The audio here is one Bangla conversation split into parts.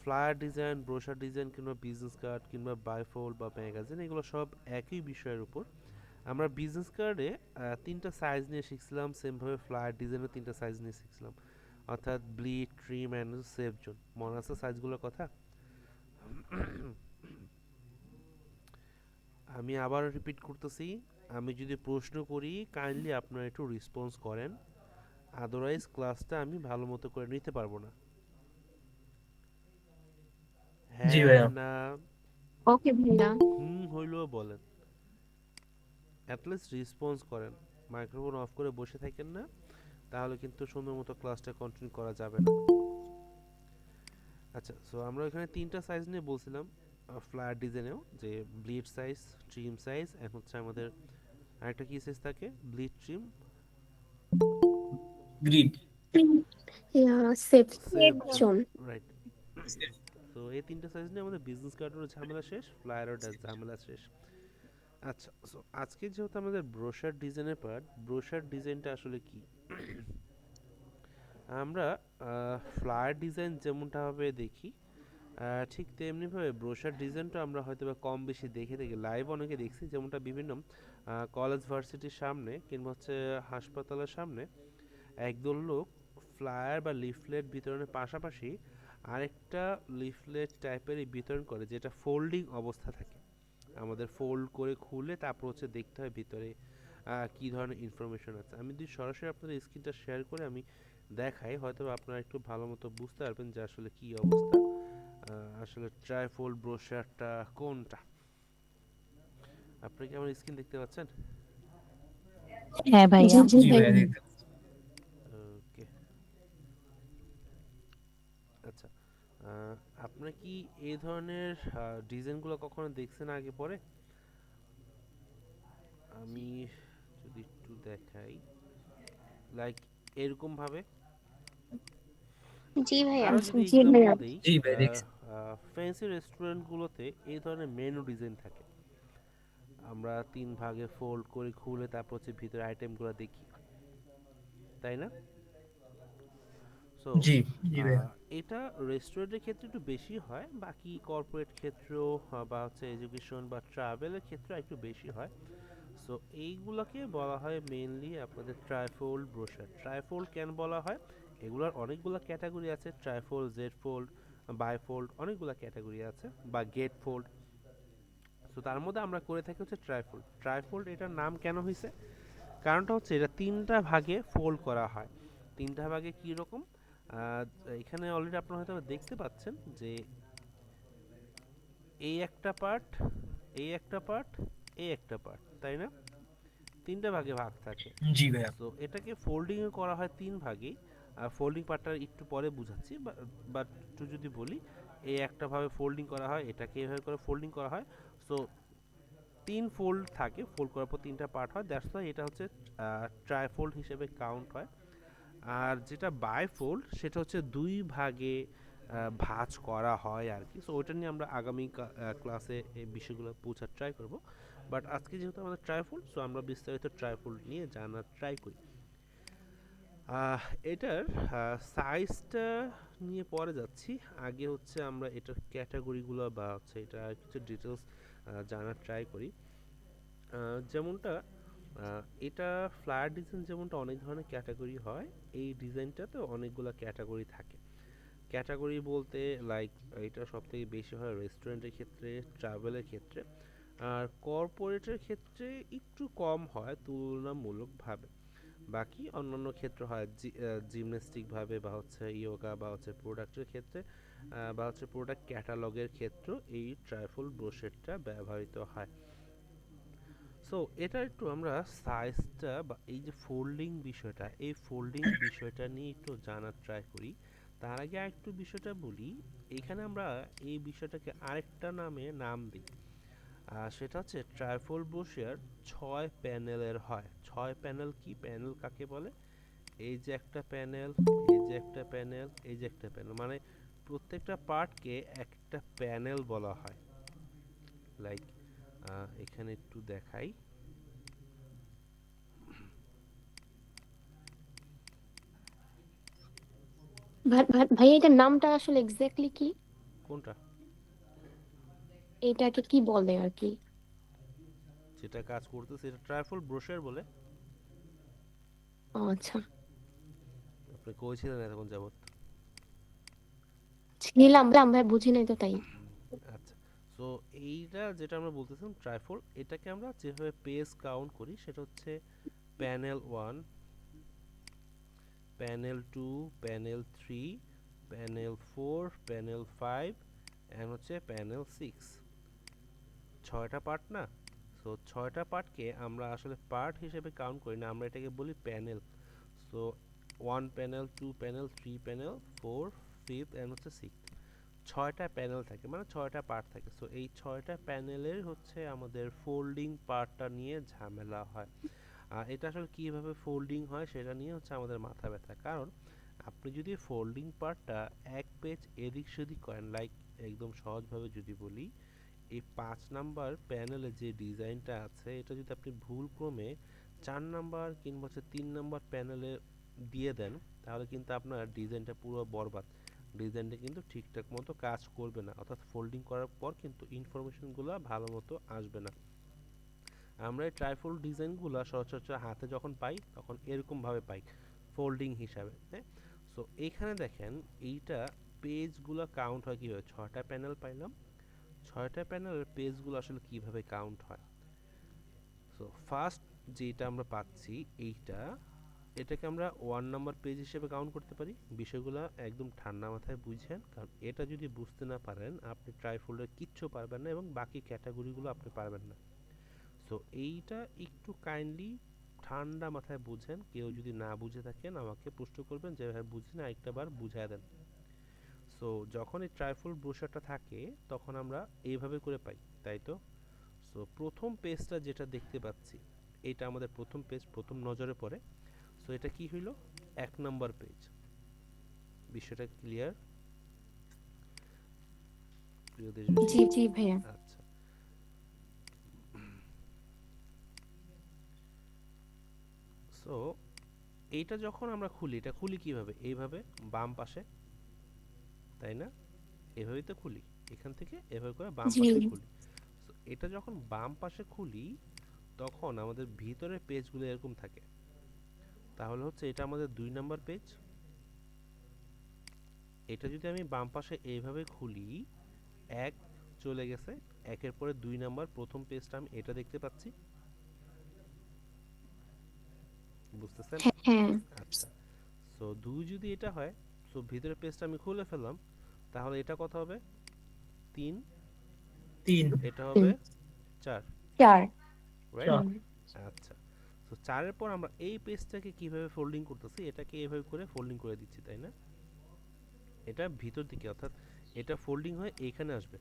ফ্লায়ার ডিজাইন, ব্রোশার ডিজাইন কিংবা বিজনেস কার্ড কিংবা বাইফোল্ড বা ম্যাগাজিন, এগুলো সব একই বিষয়ের উপর। আমরা বিজনেস কার্ডে তিনটা সাইজ নিয়ে শিখছিলাম, সেমভাবে ফ্লায়ার ডিজাইনও তিনটা সাইজ নিয়ে শিখছিলাম, অর্থাৎ bleed, trim and safe zone. মনে আছে সাইজগুলোর কথা? আমি আবার রিপিট করতেছি, আমি যদি প্রশ্ন করি কাইন্ডলি আপনারা একটু রেসপন্স করেন, আদারওয়াইজ ক্লাসটা আমি ভালো মতো করে নিতে পারবো না। জি হ্যাঁ ভাইয়া। না ওকে ভাইয়া। হুম হইলেও বলেন, অ্যাটলিস্ট রেসপন্স করেন। মাইক্রোফোন অফ করে বসে থাকেন না, তাহলে কিন্তু সুন্দর মতো ক্লাসটা কন্টিনিউ করা যাবে না। আচ্ছা, সো আমরা এখানে তিনটা সাইজ নিয়ে বলছিলাম ফ্লায়ার ডিজাইনেও, যে ব্লিড সাইজ, ট্রিম সাইজ, এখন হচ্ছে আমাদের আরেকটা কি সাইজ থাকে, bleed, trim, grid. Yeah safe save zone, zone. Right. তো এই তিনটা সাইজ নিয়ে আমাদের বিজনেস কার্ডেরও ঝামেলা শেষ, ফ্লায়ারের ঝামেলা শেষ। আচ্ছা, সো আজকে যেহেতু আমাদের ব্রোশার ডিজাইনের পার্ট, ব্রোশার ডিজাইনটা আসলে কি? আমরা ফ্লায়ার ডিজাইন যেমনটা ভাবে দেখি, ঠিক তেমনিভাবে ব্রোশার ডিজাইনটা আমরা হয়তো বা কম বেশি দেখে থাকি, লাইভ অনেকে দেখছি, যেমনটা বিভিন্ন কলেজ ভার্সিটির সামনে কিংবা হচ্ছে হাসপাতালের সামনে একদল লোক ফ্লায়ার বা লিফলেট বিতরণের পাশাপাশি আরেকটা লিফলেট টাইপেরই বিতরণ করে, যেটা ফোল্ডিং অবস্থা থাকে। আমাদের ফোল্ড করে খুলে তারপর হচ্ছে দেখতে হয় ভিতরে কি ধরনের ইনফরমেশন আছে। আমি যদি সরাসরি আপনাদের স্ক্রিনটা শেয়ার করে আমি দেখাই, হয়তো আপনারা একটু ভালো মতো বুঝতে পারবেন যে আসলে কি অবস্থা। আসলে ট্রাইফোল্ড ব্রোশারটা কোনটা। আপনি কি আমার স্ক্রিন দেখতে পাচ্ছেন? হ্যাঁ জি ভাইয়া। জি জি ভাইয়া ভাইয়া। দেখতে পাচ্ছি। ওকে, আচ্ছা। আহ, আপনারা কি এই ধরনের ডিজাইনগুলো কখনো দেখছেন আগে পরে? আমি যদি একটু দেখাই, লাইক এরকম ভাবে। জি ভাইয়া। আরও যদি জি এক্সাম্পল ভাইয়া। দেই, জি ভাই দেখছি। ফ্যান্সি রেস্টুরেন্টগুলোতে এই ধরনের মেনু ডিজাইন থাকে, আমরা তিন ভাগে ফোল্ড করে খুলে তারপর হচ্ছে ভিতরে আইটেমগুলো দেখি, তাই না? সো জি। জি ভাইয়া। এটা রেস্টুরেন্টের ক্ষেত্রে একটু বেশি হয়, বাকি কর্পোরেট ক্ষেত্রেও বা হচ্ছে এডুকেশন বা ট্রাভেলের ক্ষেত্রে একটু বেশি হয়। সো এইগুলোকে বলা হয় মেইনলি আপনাদের ট্রাইফোল্ড ব্রোশার। ট্রাইফোল্ড কেন বলা হয়? এগুলোর অনেকগুলো ক্যাটাগরি আছে, ট্রাইফোল্ড, জেড ফোল্ড, বাইফোল্ড, অনেকগুলো ক্যাটাগরি আছে, বা গেট ফোল্ড। সো তার মধ্যে আমরা করে থাকি হচ্ছে ট্রাইফোল্ড। ট্রাইফোল্ড এটার নাম কেন হয়েছে? কারণটা হচ্ছে এটা তিনটা ভাগে ফোল্ড করা হয়। তিনটা ভাগে কি রকম? আহ, এখানে অলরেডি আপনারা হয়তো দেখতে পাচ্ছেন যে এই একটা পার্ট, এই একটা পার্ট, এই একটা পার্ট, তাই না? তিনটা ভাগে ভাগ থাকে। জি ভাইয়া। সো এটাকে ফোল্ডিং করা হয় তিন ভাগে। ফোল্ডিং পার্টটা একটু পরে বুঝাচ্ছি, বাট একটু যদি বলি, এই একটা ভাবে ফোল্ডিং করা হয়, এটাকে এভাবে করে ফোল্ডিং করা হয়। সো তিন ফোল্ড থাকে, ফোল্ড করার পর তিনটা পার্ট হয়, দ্যাটস ওয়াই এটা হচ্ছে ট্রাইফোল্ড হিসেবে কাউন্ট হয়। আর যেটা বাইফোল্ড সেটা হচ্ছে দুই ভাগে ভাঁজ করা হয় আর কি। সো ওইটা নিয়ে আমরা আগামী ক্লাসে এই বিষয়গুলো বোঝার ট্রাই করব। বাট আজকে যেহেতু আমাদের ট্রাইফোল্ড, সো আমরা বিস্তারিত ট্রাইফোল্ড নিয়ে জানার ট্রাই করি। আহ, এটার সাইজটা নিয়ে পরে যাচ্ছি, আগে হচ্ছে আমরা এটার ক্যাটাগরিগুলো বা হচ্ছে এটা কিছু ডিটেলস জানার ট্রাই করি। যেমনটা এটা ফ্লায়ার ডিজাইন যেমনটা অনেক ধরনের ক্যাটাগরি হয়, এই ডিজাইনটাতে অনেকগুলো ক্যাটাগরি থাকে। ক্যাটাগরি বলতে লাইক এটা সব থেকে বেশি হয় রেস্টুরেন্টের ক্ষেত্রে, ট্রাভেলের ক্ষেত্রে, আর কর্পোরেটের ক্ষেত্রে একটু কম হয় তুলনামূলকভাবে। বাকি অন্যান্য ক্ষেত্র হয় জিমন্যাস্টিক ভাবে বা হচ্ছে ইয়োগা বা হচ্ছে প্রোডাক্টের ক্ষেত্রে, বা হচ্ছে প্রোডাক্ট ক্যাটালগের ক্ষেত্রে এই ট্রাইফল ব্রোশেটটা ব্যবহৃত হয়। সো এটা একটু আমরা সাইজটা বা এই যে ফোল্ডিং বিষয়টা, এই ফোল্ডিং বিষয়টা নিয়ে একটু জানার ট্রাই করি। তার আগে আরেকটু বিষয়টা বলি, এখানে আমরা এই বিষয়টাকে আরেকটা নামে নাম দিই। সেটা হচ্ছে ট্রাইফল ব্রোশিয়ার 6 প্যানেলের হয়। 6 প্যানেল, কি প্যানেল কাকে বলে? এই যে একটা প্যানেল, এই যে একটা প্যানেল, এই যে একটা প্যানেল, মানে প্রত্যেকটা পার্টকে একটা প্যানেল বলা হয়। লাইক এখানে একটু দেখাই, ভাইয়া এটার নামটা আসলে এক্স্যাক্টলি কি? কোনটা? এটাকে কি বলে আর কি? যেটা কাজ করতেছে এটা ট্রাইফল ব্রোশার বলে। ও আচ্ছা। আপনি কইছিলেন এতক্ষণ যাবত। ছিলাম ভাই, বুঝি নাই তো তাই। আচ্ছা, সো এইটা যেটা আমরা বলতেছিলাম ট্রাইফল, এটাকে আমরা যেভাবে পেজ কাউন্ট করি সেটা হচ্ছে panel 1, panel 2, panel 3, panel 4, panel 5 and হচ্ছে প্যানেল 6। ছয়টা পার্ট না? সো ছয়টা পার্টকে আমরা আসলে পার্ট হিসেবে কাউন্ট করি না, আমরা এটাকে বলি panel. So 1 panel, 2 panel, 3 panel, 4, 5 and হচ্ছে 6। ছয়টা প্যানেল থাকে মানে ছয়টা পার্ট থাকে। সো এই ছয়টা প্যানেলের হচ্ছে আমাদের ফোল্ডিং পার্টটা নিয়ে ঝামেলা হয়। আর এটা আসলে কীভাবে ফোল্ডিং হয় সেটা নিয়ে হচ্ছে আমাদের মাথা ব্যথা। কারণ আপনি যদি ফোল্ডিং পার্টটা এক পেজ এদিক সেদিক করেন, লাইক একদম সহজভাবে যদি বলি, এই 5 নাম্বার প্যানেলে যে ডিজাইনটা আছে এটা যদি আপনি ভুলক্রমে 4 নাম্বার কিংবা হচ্ছে 3 নাম্বার প্যানেলে দিয়ে দেন, তাহলে কিন্তু আপনার ডিজাইনটা পুরো বরবাদ। ডিজাইনটা কিন্তু ঠিকঠাক মতো কাজ করবে না, অর্থাৎ ফোল্ডিং করার পর কিন্তু ইনফরমেশনগুলো ভালো মতো আসবে না। আমরা এই ট্রাইফোল্ড ডিজাইনগুলো সচরাচর হাতে যখন পাই তখন এরকমভাবে পাই, ফোল্ডিং হিসাবে, হ্যাঁ। সো এইখানে দেখেন এইটা পেজগুলো কাউন্ট হয় কীভাবে, ছয়টা প্যানেল পাইলাম, ছয়টা প্যানেলের পেজগুলো আসলে কিভাবে কাউন্ট হয়। সো ফার্স্ট যেটা আমরা পাচ্ছি এইটা, এটাকে আমরা 1 নাম্বার পেজ হিসেবে কাউন্ট করতে পারি। বিষয়গুলো একদম ঠান্ডা মাথায় বুঝেন, কারণ এটা যদি বুঝতে না পারেন আপনি ট্রাইফোল্ডের কিচ্ছু পারবেন না এবং বাকি ক্যাটাগরিগুলো আপনি পারবেন না। সো এইটা একটু কাইন্ডলি ঠান্ডা মাথায় বুঝেন, কেউ যদি না বুঝে থাকেন আমাকে প্রশ্ন করবেন যে ভাই বুঝি না, আরেকটা বার বুঝায় দেন। সো যখন এই ট্রাইফোল্ড ব্রোশারটা থাকে তখন আমরা এইভাবে করে পাই, তাই তো? সো প্রথম পেজটা যেটা দেখতে পাচ্ছি এটা আমাদের প্রথম পেজ, প্রথম নজরে পড়ে। সো এটা কি হইল? 1 নাম্বার পেজ। বিষয়টা ক্লিয়ার প্রিয় দেশবাসী? জি জি ভাইয়া। আচ্ছা, সো এইটা যখন আমরা খুলি, এটা খুলি কিভাবে? এইভাবে বাম পাশে, তাই না? এভাবেই তো খুলি, এখান থেকে এভাবে করে বাম জি। পাশে খুলি। সো এটা যখন বাম পাশে খুলি তখন আমাদের ভিতরের পেজগুলো এরকম থাকে। তাহলে হচ্ছে এটা আমাদের 2 নাম্বার পেজ। এটা যদি আমি বাম পাশে এইভাবে খুলি, এক চলে গেছে, একের পরে 2 নাম্বার প্রথম পেজটা আমি এটা দেখতে পাচ্ছি, বুঝতেছেন? হ্যাঁ হ্যাঁ। আচ্ছা, সো 2 যদি এটা হয়, সো ভিতরের পেজটা আমি খুলে ফেললাম, তাহলে এটা কত হবে? 3, 3, এটা হবে 4, 4। রাইট? চার। হুম। আচ্ছা, সো 4-এর পর আমরা এই পেজটাকে কিভাবে ফোল্ডিং করতেছি, এটাকে এভাবে করে ফোল্ডিং করে দিচ্ছি, তাই না? এটা ভিতর দিকে, অর্থাৎ এটা ফোল্ডিং হয়ে এইখানে আসবে।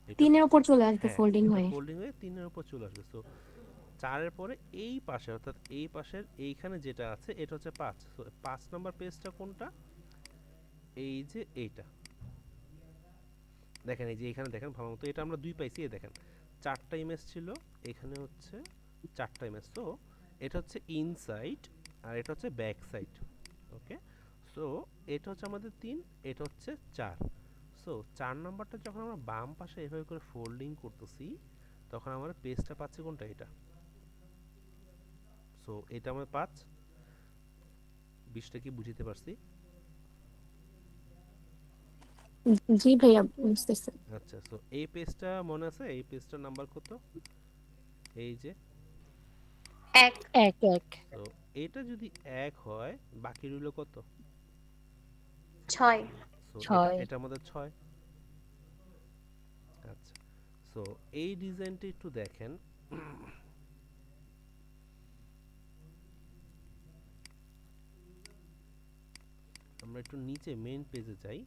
এটা 3-এর উপর চলে আসবে হ্যাঁ, ফোল্ডিং এটা হয়ে। ফোল্ডিং হয়ে 3-এর উপর চলে আসবে। সো 4-এর পরে এই পাশে, অর্থাৎ এই পাশের এইখানে যেটা আছে এটা হচ্ছে 5। সো 5 নাম্বার পেজটা কোনটা? এই যে এইটা দেখেন, এই যে এখানে দেখেন ভালো মতো, এটা আমরা 2 পাইছি। এই দেখেন 4টা ইমেজ ছিল, এখানে হচ্ছে 4টা ইমেজ। সো এটা হচ্ছে ইনসাইড আর এটা হচ্ছে ব্যাক সাইড। ওকে, সো এটা হচ্ছে আমাদের 3, এটা হচ্ছে 4। সো 4 নাম্বারটা যখন আমরা বাম পাশে এভাবে করে ফোল্ডিং করতেছি তখন আমরা পেজটা পাচ্ছি কোনটা? এটা। সো এটা আমরা 5। বিষয়টা কি বুঝতে পারছি? জি ভাইয়া বুঝতেছি। আচ্ছা, সো এই পেজটা মনে আছে, এই পেজটার নাম্বার কত? এই যে, এক। এক এক তো এটা যদি 1 হয় বাকি রইল কত? 6। সো এটা 6 এটা আমাদের 6। আচ্ছা, সো এই ডিজাইনটা একটু দেখেন। আমরা একটু নিচে মেইন পেজে যাই।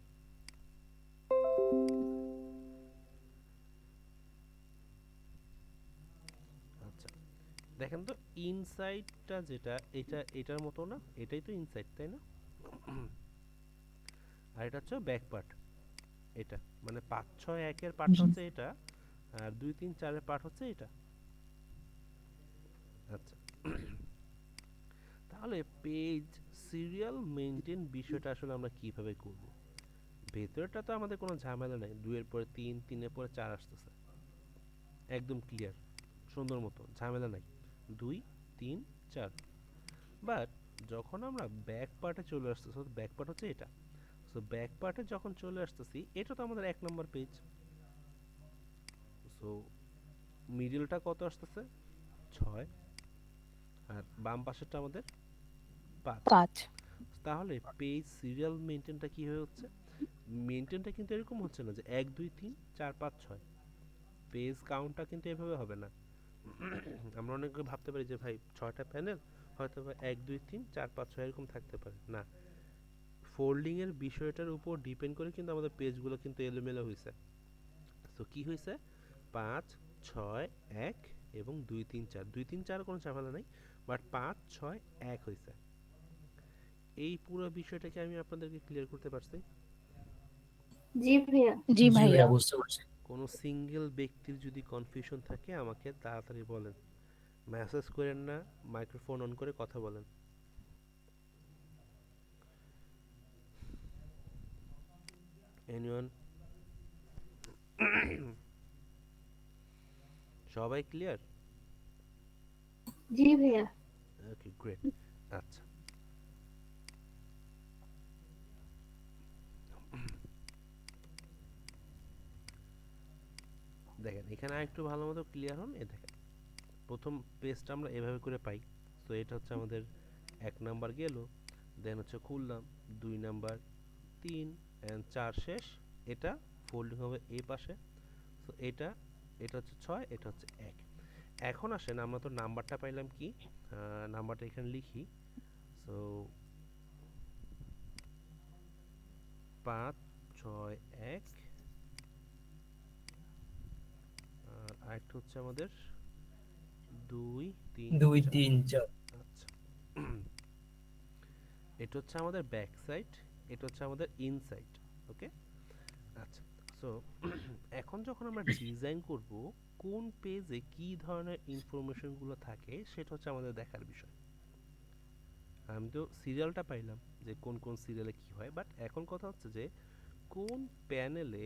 আচ্ছা, দেখেন তো ইনসাইডটা যেটা, এটা এটার মতো না? এটাই তো ইনসাইড, তাই না? আর এটা হচ্ছে ব্যাক পার্ট। এটা মানে 5 6 1 এর পার্টটা হচ্ছে এটা, আর 2 3 4 এর পার্ট হচ্ছে এটা। আচ্ছা, তাহলে পেজ সিরিয়াল মেনটেন বিষয়টা আসলে আমরা কিভাবে করব? ভেতরটা তো আমাদের কোনো ঝামেলা নাই, 2 এর পরে 3, 3 এর পরে 4 আসতেছে, একদম ক্লিয়ার, সুন্দর মতো, ঝামেলা নাই, 2, 3, 4। বাট যখন আমরা ব্যাক পার্টে চলে আসতেছি, ব্যাক পার্ট হচ্ছে এটা, সো ব্যাক পার্টে যখন চলে আসতেছি, এটা তো আমাদের 1 নম্বর পেজ। সো মিডলটা কত আসতেছে? 6। আর বাম পাশেরটা আমাদের 5। 5। তাহলে পেজ সিরিয়াল মেনটেনটা কি হয়ে হচ্ছে? মেনটেনটা কিন্তু এরকম হচ্ছে না যে 1 2 3 4 5 6, পেজ কাউন্টটা কিন্তু এভাবে হবে না। আমরা অনেকে ভাবতে পারি যে ভাই 6টা প্যানেল, হয়তো বা 1 2 3 4 5 6 এরকম থাকতে পারে না। ফোল্ডিং এর বিষয়টার উপর ডিপেন্ড করে কিন্তু আমাদের পেজগুলো কিন্তু এলোমেলো হয়েছে। তো কি হয়েছে? 5 6 1 এবং 2 3 4, 2 3 4 কোনো ঝামেলা নাই, বাট 5 6 1 হয়েছে। এই পুরো বিষয়টাকে আমি আপনাদেরকে ক্লিয়ার করতে পারছি। জি ভাইয়া। জি জি ভাইয়া। ভাইয়া, বুঝতে পারছি। কোনো সিঙ্গেল ব্যক্তির যদি কনফিউশন থাকে আমাকে তাড়াতাড়ি বলেন, মেসেজ করেন না, মাইক্রোফোন অন করে কথা বলেন। এনিওয়ান? সবাই ক্লিয়ার? জি ভাইয়া। ওকে, গ্রেট। আচ্ছা, দেখেন এখানে আরেকটু ভালো মতো ক্লিয়ার হন। এ দেখেন প্রথম পেজটা আমরা এভাবে করে পাই। তো এটা হচ্ছে আমাদের 1 নাম্বার গেল, দেন হচ্ছে খুললাম 2 নাম্বার, 3 অ্যান্ড 4 শেষ। এটা ফোল্ডিং হবে এই পাশে। তো এটা, এটা হচ্ছে 6, এটা হচ্ছে 1। এখন আসেন আমরা তো নাম্বারটা পাইলাম কি, নাম্বারটা এখানে লিখি। সো 5 6 1, আর আরেকটা হচ্ছে আমাদের 2 3 2 4। 3 4। আচ্ছা, এটা হচ্ছে আমাদের ব্যাক সাইড, এটা হচ্ছে আমাদের ইনসাইড। ওকে, আচ্ছা। সো এখন যখন আমরা ডিজাইন করব, কোন পেজে কি ধরনের ইনফরমেশনগুলো থাকে সেটা হচ্ছে আমাদের দেখার বিষয়। আমি তো সিরিয়ালটা পাইলাম যে কোন কোন সিরিয়ালে কি হয়, বাট এখন কথা হচ্ছে যে কোন প্যানেলে,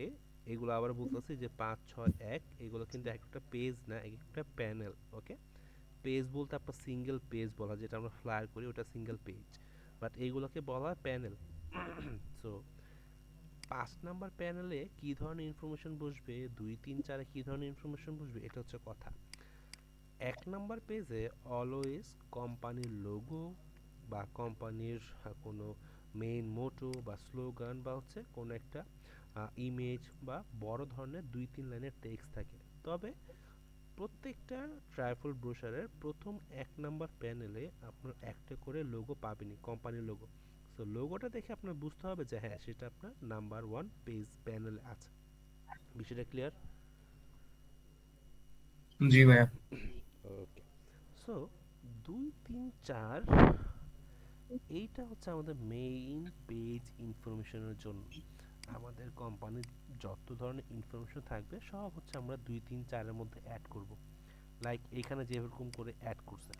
এগুলো আবার বলতেছি যে 5 6 1, এগুলো কিন্তু একটা পেজ না, একটা প্যানেল। ওকে, পেজ বলতে আপনার সিঙ্গেল পেজ বলা, যেটা আমরা ফ্লায়ার করি ওটা সিঙ্গেল পেজ, বাট এইগুলোকে বলা হয় প্যানেল। সো 5 নাম্বার প্যানেলে কি ধরনের ইনফরমেশন বসবে, 2 3 4-এ কি ধরনের ইনফরমেশন বসবে, এটা হচ্ছে কথা। 1 নাম্বার পেজে অলওয়েজ কোম্পানির লোগো বা কোম্পানির কোনো মেইন মোটো বা স্লোগান বা হচ্ছে কোনো একটা ইমেজ বা বড় ধরনের 2 3 লাইনের টেক্সট থাকে। তবে প্রত্যেকটা ট্রাইফল ব্রোশারের প্রথম 1 নাম্বার প্যানেলে আপনার একটা করে লোগো পাবেনই, কোম্পানির লোগো। সো লোগোটা দেখে আপনার বুঝতে হবে যে হ্যাঁ সেটা আপনার নাম্বার 1 পেজ প্যানেলে আছে। বিষয়টা ক্লিয়ার? জি ভাইয়া। ওকে, সো 2 3 4 এইটা হচ্ছে আমাদের মেইন পেজ ইনফরমেশনের জন্য। আমাদের কোম্পানির যত ধরনের ইনফরমেশন থাকবে সব হচ্ছে আমরা 2 3 4-এর মধ্যে অ্যাড করব। লাইক এখানে যেরকম করে অ্যাড করছে,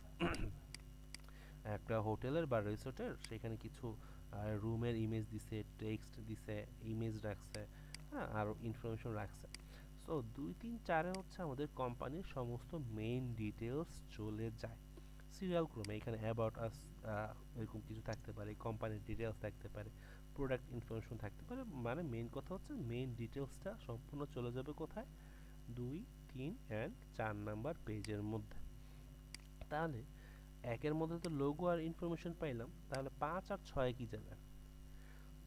একটা হোটেলের বা রিসোর্টের সেখানে কিছু রুমের ইমেজ দিছে, টেক্সট দিছে, ইমেজ রাখছে, হ্যাঁ, আরও ইনফরমেশন রাখছে। সো 2 3 4-এ হচ্ছে আমাদের কোম্পানির সমস্ত মেইন ডিটেলস চলে যায় সিরিয়াল ক্রমে। এখানে অ্যাবাউট আস এরকম কিছু থাকতে পারে, কোম্পানির ডিটেলস থাকতে পারে, প্রোডাক্ট ইনফরমেশন থাকতে পারে। মানে মেইন কথা হচ্ছে মেইন ডিটেলসটা সম্পূর্ণ চলে যাবে কোথায়? 2 3 অ্যান্ড 4 নাম্বার পেজের মধ্যে। তাহলে 1-এর মধ্যে তো লোগো আর ইনফরমেশন পাইলাম, তাহলে 5 আর 6-এ কি যাবে?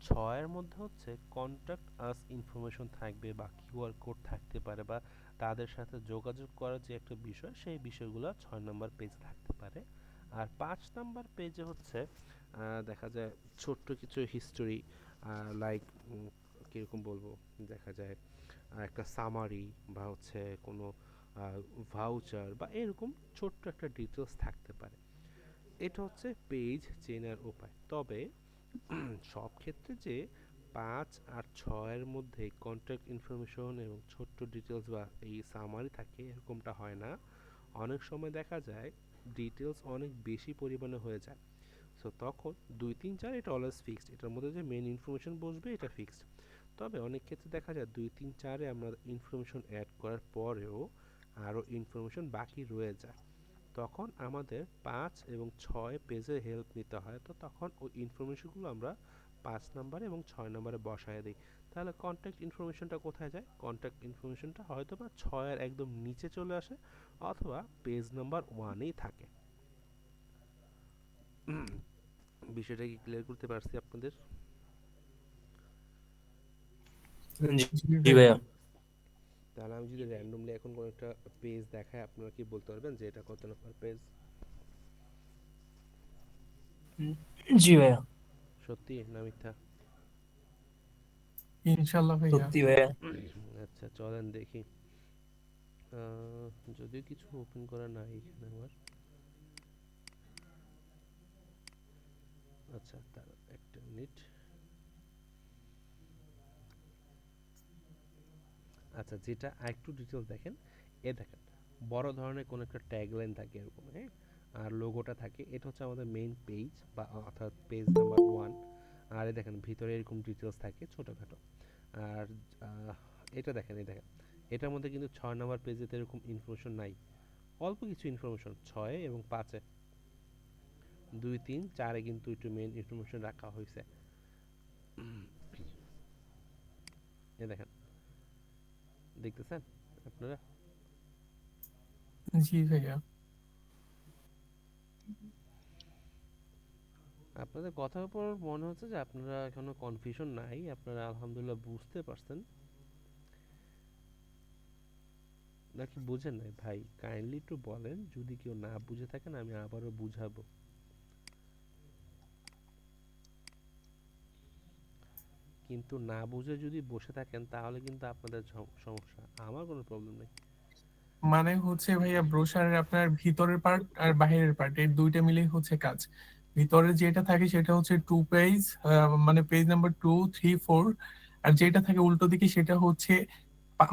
6-এর মধ্যে হচ্ছে কন্ট্যাক্ট আস ইনফরমেশন থাকবে বা কিউআর কোড থাকতে পারে, বা তাদের সাথে যোগাযোগ করার যে একটা বিষয়, সেই বিষয়গুলো 6 নাম্বার পেজে থাকতে পারে। আর 5 নাম্বার পেজে হচ্ছে দেখা যায় ছোট্ট কিছু হিস্টোরি, লাইক কীরকম বলবো, দেখা যায় একটা সামারি বা হচ্ছে কোনো ভাউচার বা এরকম ছোট্ট একটা ডিটেলস থাকতে পারে। এটা হচ্ছে পেজ চেনার উপায়। তবে সব ক্ষেত্রে যে 5 আর 6-এর মধ্যে কন্ট্যাক্ট ইনফরমেশন এবং ছোট্ট ডিটেলস বা এই সামারি থাকে এরকমটা হয় না। অনেক সময় দেখা যায় ডিটেলস অনেক বেশি পরিমাণে হয়ে যায়। সো তখন 2 3 4 এটা অলওয়েজ ফিক্সড, এটার মধ্যে যে মেইন ইনফরমেশন বসবে এটা ফিক্সড। তবে অনেক ক্ষেত্রে দেখা যায় 2 3 4-এ আমরা ইনফরমেশন অ্যাড করার পরেও আরও ইনফরমেশন বাকি রয়ে যায়, তখন আমাদের 5 এবং 6 পেজের হেল্প নিতে হয়। তো তখন ওই ইনফরমেশনগুলো আমরা 5 নাম্বারে এবং 6 নাম্বারে বসায় দিই। তাহলে কন্ট্যাক্ট ইনফরমেশনটা কোথায় যায়? কন্ট্যাক্ট ইনফরমেশনটা হয়তো বা 6-এর একদম নিচে চলে আসে, অথবা পেজ নাম্বার 1-এই থাকে। বিষয়টা কি ক্লিয়ার করতে পারছি আপনাদের? জি জি জি ভাইয়া। ভাইয়া। তাহলে আমি যদি র্যান্ডমলি এখন কোনো একটা পেজ দেখাই, আপনারা কি বলতে পারবেন যে এটা কত নম্বর পেজ? জি ভাইয়া। সত্যি না মিথ্যা? ইনশাল্লাহ ভাইয়া। সত্যি ভাইয়া। আচ্ছা চলেন দেখি। যদিও কিছু ওপেন করা নাই এখানে আমার। আচ্ছা তার একটা মিনিট। আচ্ছা যেটা আরেকটু ডিটেলস দেখেন, দেখেন বড় ধরনের কোনো একটা ট্যাগলাইন থাকে এরকম, হ্যাঁ, আর লোগোটা থাকে, এটা হচ্ছে আমাদের মেইন পেজ বা অর্থাৎ পেজ নাম্বার 1। আর দেখেন ভিতরে এরকম ডিটেলস থাকে ছোটোখাটো। আর আহ, এটা দেখেন, এটার মধ্যে কিন্তু 6 নাম্বার পেজেতে এরকম ইনফরমেশন নাই, অল্প কিছু ইনফরমেশন 6 এবং 5-এ। 2 3 4-এ কিন্তু একটু মেইন ইনফরমেশন রাখা হয়েছে। দেখেন, দেখতেছেন আপনারা? জি ভাইয়া। আপনাদের কথার উপর মনে হচ্ছে যে আপনারা এখনো কনফিউশন নাই, আপনারা আলহামদুলিল্লাহ বুঝতে পারছেন, নাকি বুঝেন নাই? ভাই কাইন্ডলি একটু বলেন, যদি কেউ না বুঝে থাকেন আমি আবারও বুঝাবো। কিন্তু না বুঝে যদি বসে থাকেন তাহলে কিন্তু আপনাদের সমস্যা, আমার কোনো প্রবলেম নেই। মানে হচ্ছে ভাইয়া ব্রোশারের আপনার ভিতরের পার্ট আর বাইরের পার্ট এই দুইটা মিলেই হচ্ছে কাজ। ভিতরে যেটা থাকে সেটা হচ্ছে 2 পেজ, মানে পেজ নাম্বার 2 3 4। আর যেটা থাকে উল্টো দিকে সেটা হচ্ছে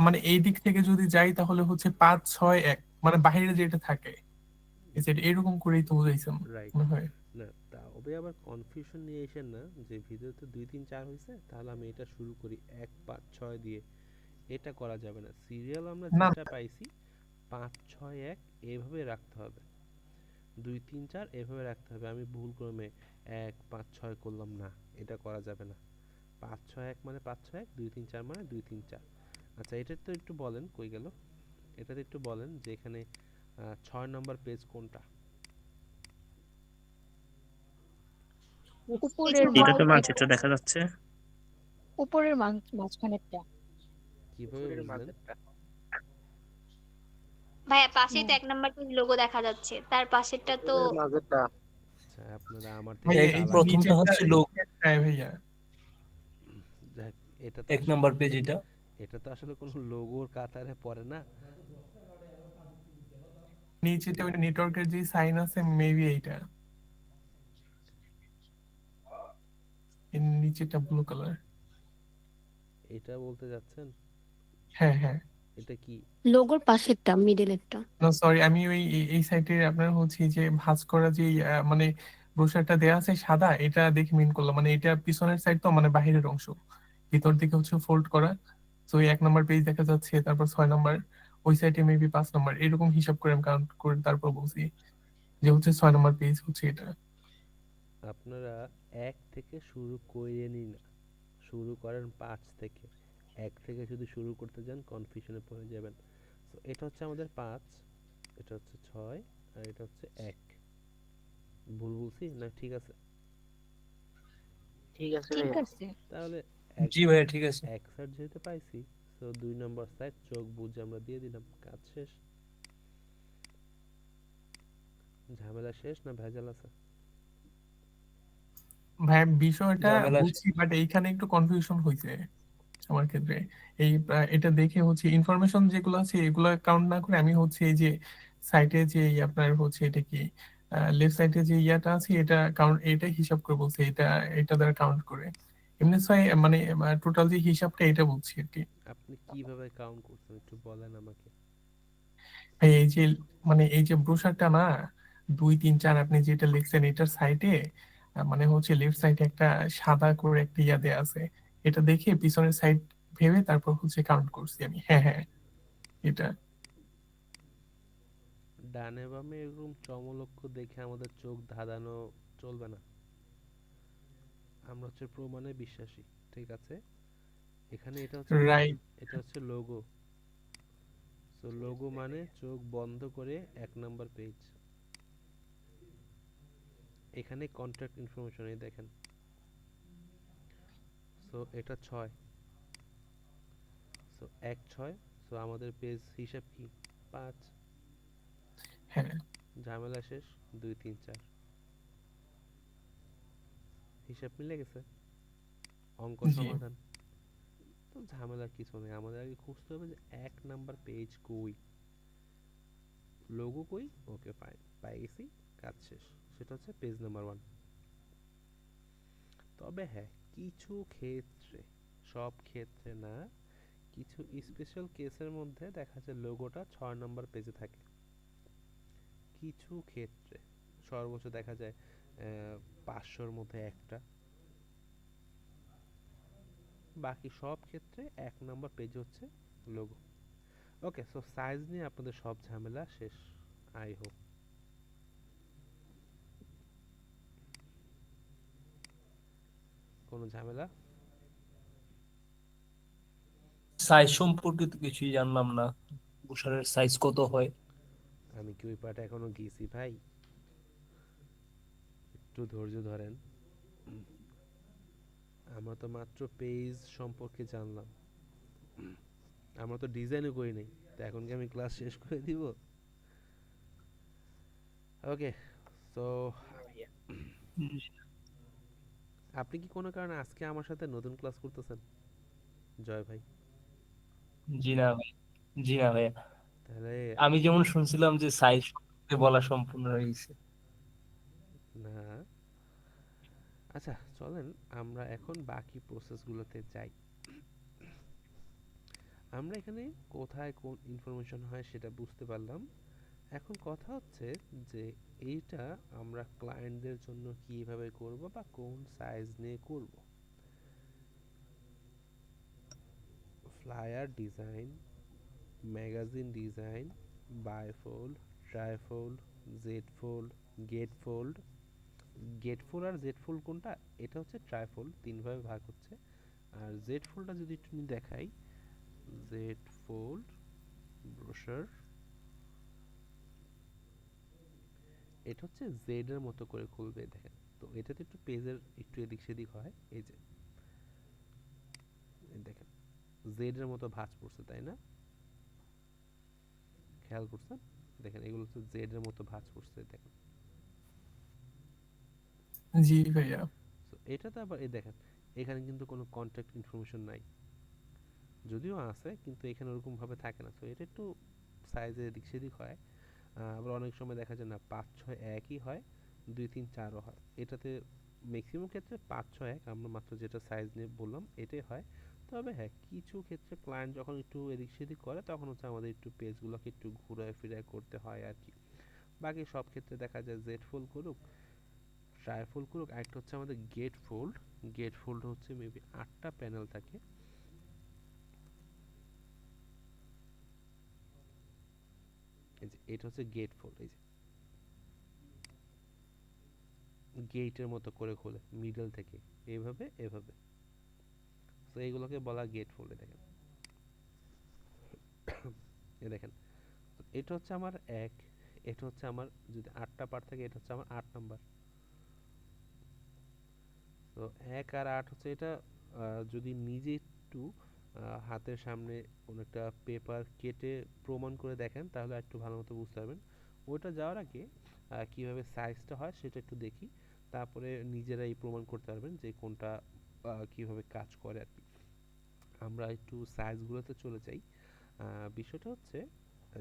মানে এই দিক থেকে যদি যাই তাহলে হচ্ছে 5 6 1, মানে বাইরে যেটা থাকে সেটা এরকম করেই তো বুঝাইছেন রাইট। মনে হয়। না তবে আবার কনফিউশন নিয়ে এসেন না যে ভিডিও তো 2 3 4 হয়েছে তাহলে আমি এটা শুরু করি 1 5 6 দিয়ে। এটা করা যাবে না, সিরিয়াল আমরা না যেটা পাইছি 5 6 1 এইভাবে রাখতে হবে, 2 3 4 এভাবে রাখতে হবে। আমি ভুল ক্রমে 1 5 6 করলাম না, এটা করা যাবে না। 5 6 1 মানে 5 6 1, 2 3 4 মানে 2 3 4। আচ্ছা এটা তো একটু বলেন কই গেল, এটাতে একটু বলেন যে এখানে 6 নম্বর পেজ কোনটা? পিছন উপরের এটা তো দিকে। মানচিত্র দেখা যাচ্ছে। উপরের মাঝখানেরটা। কিভাবে বুঝলেন? ভাইয়া পাশেই তো 1 নাম্বার পেজ লোগো দেখা যাচ্ছে, তার পাশেরটা তো আচ্ছা আপনারা আমার থেকে ভাইয়া এই এই যে চালাক। প্রথমটা নিচেরটা হচ্ছে লোক, ভাইয়া। যাক, এটা তো 1 নম্বর পেজ এটা। এটা তো আসলে কোনো লোগোর কাতারে পড়ে না। নিচেটা ওই নেটওয়ার্কের যে সাইন আছে মেবি এইটা, এর নিচেটা ব্লু কালার। এটা বলতে যাচ্ছেন? হ্যাঁ হ্যাঁ। এটা কি? লোগোর পাশেরটা, মিডলেরটা। না সরি, আমি ওই এই সাইটে আপনার হচ্ছে যে ভাঁজ করা যে মানে ব্রোশারটা দেয়া আছে সাদা, এটা দেখে মিন করলাম। মানে এটা পিছনের সাইড তো, মানে বাহিরের অংশ, ভিতর দিকে হচ্ছে ফোল্ড করা। তো ওই 1 নাম্বার পেজ দেখা যাচ্ছে, তারপর 6 নাম্বার, ওই সাইডে মেবি 5 নাম্বার, এরকম হিসাব করে আমি কাউন্ট করে তারপর বলছি যে হচ্ছে 6 নাম্বার পেজ হচ্ছে এটা। আপনারা 1 থেকে শুরু কইরেনই না, শুরু করেন 5 থেকে। 1 থেকে যদি শুরু করতে যান কনফিউশনে পড়ে যাবেন। তো এটা হচ্ছে আমাদের 5, এটা হচ্ছে 6, আর এটা হচ্ছে 1। ভুল বলছি না ঠিক আছে? ঠিক আছে। তাহলে এক জি ভাইয়া ঠিক আছে। এক সাইড যেহেতু পাইছি, তো 2 নম্বর সাইড চোখ বুজে আমরা দিয়ে দিলাম, কাজ শেষ। ঝামেলা শেষ না ভেজাল আছে? ভাই বিষয়টা ঝামেলা বুঝছি, বাট এইখানে একটু কনফিউশন হয়েছে আমার ক্ষেত্রে। এই এটা দেখে হচ্ছে ইনফরমেশন যেগুলো আছে এগুলো কাউন্ট না করে আমি হচ্ছে এই যে সাইটে যে আপনার হচ্ছে এটা কি লেফট সাইডে যে ইয়াটা আছে এটা কাউন্ট, এটা হিসাব করে বলছে, এটা এটা দ্বারা কাউন্ট করে এমনি ছয়, মানে টোটাল যে হিসাবটা এটা বলছি আর কি। আপনি কিভাবে কাউন্ট করছেন একটু বলেন আমাকে। ভাই এই যে মানে এই যে ব্রোশারটা না, 2 3 4 আপনি যেটা লিখছেন এটার সাইডে মানে হচ্ছে লেফট সাইডে একটা সাদা করে একটা ইয়া দেয়া আছে, এটা দেখে পিছনের সাইড ভেবে তারপর হচ্ছে কাউন্ট করছি আমি। হ্যাঁ হ্যাঁ, এটা। ডানে বামে এরকম চমলক্ষ দেখে আমাদের চোখ ধাঁধানো চলবে না। আমরা হচ্ছে প্রমাণে বিশ্বাসী, ঠিক আছে? এখানে রাইট। এটা হচ্ছে লোগো। সো লোগো মানে চোখ বন্ধ করে 1 নাম্বার পেজ। এখানে কন্ট্যাক্ট ইনফরমেশন এই দেখেন। সো এটা 6, সো 1 6, সো আমাদের পেজ হিসাব কি 5। হ্যাঁ ঝামেলা শেষ, 2 3 4 হিসাব মিলে গেছে, অঙ্ক জি। সমাধান। তো ঝামেলার কিছু নেই, আমাদের আগে খুঁজতে হবে যে 1 নাম্বার পেজ কই, লোগো কই। ওকে ফাইন, পাই গেছি, কাজ শেষ। সেটা হচ্ছে পেজ নাম্বার 1। তবে হ্যাঁ, কিছু ক্ষেত্রে, সব ক্ষেত্রে না, কিছু স্পেশাল কেসের মধ্যে দেখা যায় লোগোটা 6 নাম্বার পেজে থাকে। কিছু ক্ষেত্রে সর্বোচ্চ দেখা যায় 500-র মধ্যে একটা, বাকি সব ক্ষেত্রে 1 নাম্বার পেজ হচ্ছে লোগো। ওকে, সো সাইজ নিয়ে আপনাদের সব ঝামেলা শেষ, আই হোপ। কোনো ঝামেলা? সাইজ সম্পর্কে তো কিছুই জানলাম না, ব্রোশারের সাইজ কত হয়? আমি কি ওই পার্টে এখনো গেছি ভাই? একটু ধৈর্য ধরেন। আমরা তো মাত্র পেজ সম্পর্কে জানলাম, আমরা তো ডিজাইনও করি নাই। তো এখন কি আমি ক্লাস শেষ করে দিব? ওকে, সো আপনি কি কোনো কারণে আজকে আমার সাথে নতুন ক্লাস করতেছেন জয় ভাই? জি না ভাই, জি না ভাইয়া। তাহলে আমি যেমন শুনছিলাম যে সাইজ বলা সম্পূর্ণ হয়ে গেছে। না, আচ্ছা চলেন আমরা এখন বাকি প্রসেসগুলোতে যাই। আমরা এখানে কোথায় কোন ইনফরমেশন হয় সেটা বুঝতে পারলাম। এখন কথা হচ্ছে যে এইটা আমরা ক্লায়েন্টদের জন্য কিভাবে করব বা কোন সাইজ নিয়ে করব। Flyer design, magazine design, bifold, trifold, Z fold, gate fold. Gate fold আর জেড ফোল্ড কোনটা? এটা হচ্ছে ট্রাইফোল্ড, 3 ভাবে ভাগ হচ্ছে। আর জেড ফোল্ডটা যদি একটু দেখাই, জেড ফোল্ড ব্রোশার, এটা হচ্ছে জেড এর মতো করে খুলবে দেখেন। তো এটাতে একটু পেজের একটু এদিক সেদিক হয়, এই যে এই দেখেন জেড এর মতো ভাঁজ পড়ছে, তাই না? খেয়াল করছেন? দেখেন এগুলো হচ্ছে জেড এর মতো ভাঁজ পড়ছে, দেখেন। জি ভাইয়া। তো এটাতে আবার এই দেখেন, এখানে কিন্তু কোনো কন্ট্যাক্ট ইনফরমেশন নাই, যদিও আছে কিন্তু এখানে ওরকম ভাবে থাকে না। তো এটা একটু সাইজের এদিক সেদিক হয়। আবার অনেক সময় দেখা যায় না 5 6 একই হয়, 2 3 4ও হয়। এটাতে ম্যাক্সিমাম ক্ষেত্রে 5 6 1, আমরা মাত্র যেটা সাইজ নিয়ে বললাম এটাই হয়। তবে হ্যাঁ, কিছু ক্ষেত্রে ক্লায়েন্ট যখন একটু এদিক সেদিক করে তখন হচ্ছে আমাদের একটু পেজগুলোকে একটু ঘুরায় ফিরায় করতে হয় আর কি। বাকি সব ক্ষেত্রে দেখা যায় জেড ফোল্ড করুক, ট্রাইফোল্ড করুক। আরেকটা হচ্ছে আমাদের গেট ফোল্ড। গেট ফোল্ড হচ্ছে মেবি 8টা প্যানেল থাকে। এই যে এটা হচ্ছে গেট ফোল্ড, এই যে গেটের মতো করে খোলে মিডল থেকে, এইভাবে এভাবে। তো এইগুলোকে বলা গেট ফোল্ড। দেখেন, এ দেখেন, তো এটা হচ্ছে আমার 1, এটা হচ্ছে আমার, যদি 8টা পার্ট থাকে এটা হচ্ছে আমার 8 নাম্বার। তো 1 আর 8 হচ্ছে এটা। যদি নিজে একটু হাতের সামনে কোনো একটা পেপার কেটে প্রমাণ করে দেখেন তাহলে একটু ভালো মতো বুঝতে পারবেন। ওইটা যাওয়ার আগে কিভাবে সাইজটা হয় সেটা একটু দেখি, তারপরে নিজেরাই প্রমাণ করতে পারবেন যে কোনটা কিভাবে কাজ করে আর কি। আমরা একটু সাইজগুলোতে চলে যাই। বিষয়টা হচ্ছে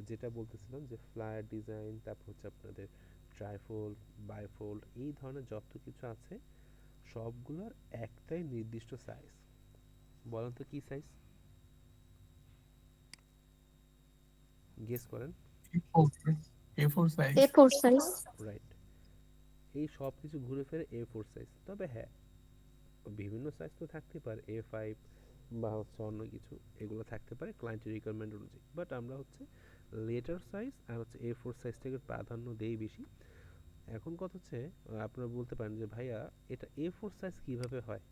যেটা বলতেছিলাম যে ফ্লায়ার ডিজাইন, তারপর হচ্ছে আপনাদের ট্রাইফোল্ড, বাইফোল্ড, এই ধরনের যত কিছু আছে সবগুলোর একটাই নির্দিষ্ট সাইজ। বলেন তো কি সাইজ? গেস করেন। A4 size. A4 size. Right, এই সব কিছু ঘুরে ফিরে A4 সাইজ। তবে হ্যাঁ, বিভিন্ন সাইজ তো থাকতে পারে, A5 বা হচ্ছে অন্য কিছু, এগুলো থাকতে পারে ক্লায়েন্টের রিকোয়ারমেন্ট অনুযায়ী। বাট আমরা হচ্ছে লেটার সাইজ আর হচ্ছে A4 সাইজটাকে প্রাধান্য দেই বেশি। এখন কথা হচ্ছে আপনারা বলতে পারেন যে ভাইয়া এটা A4 সাইজ কিভাবে হয়?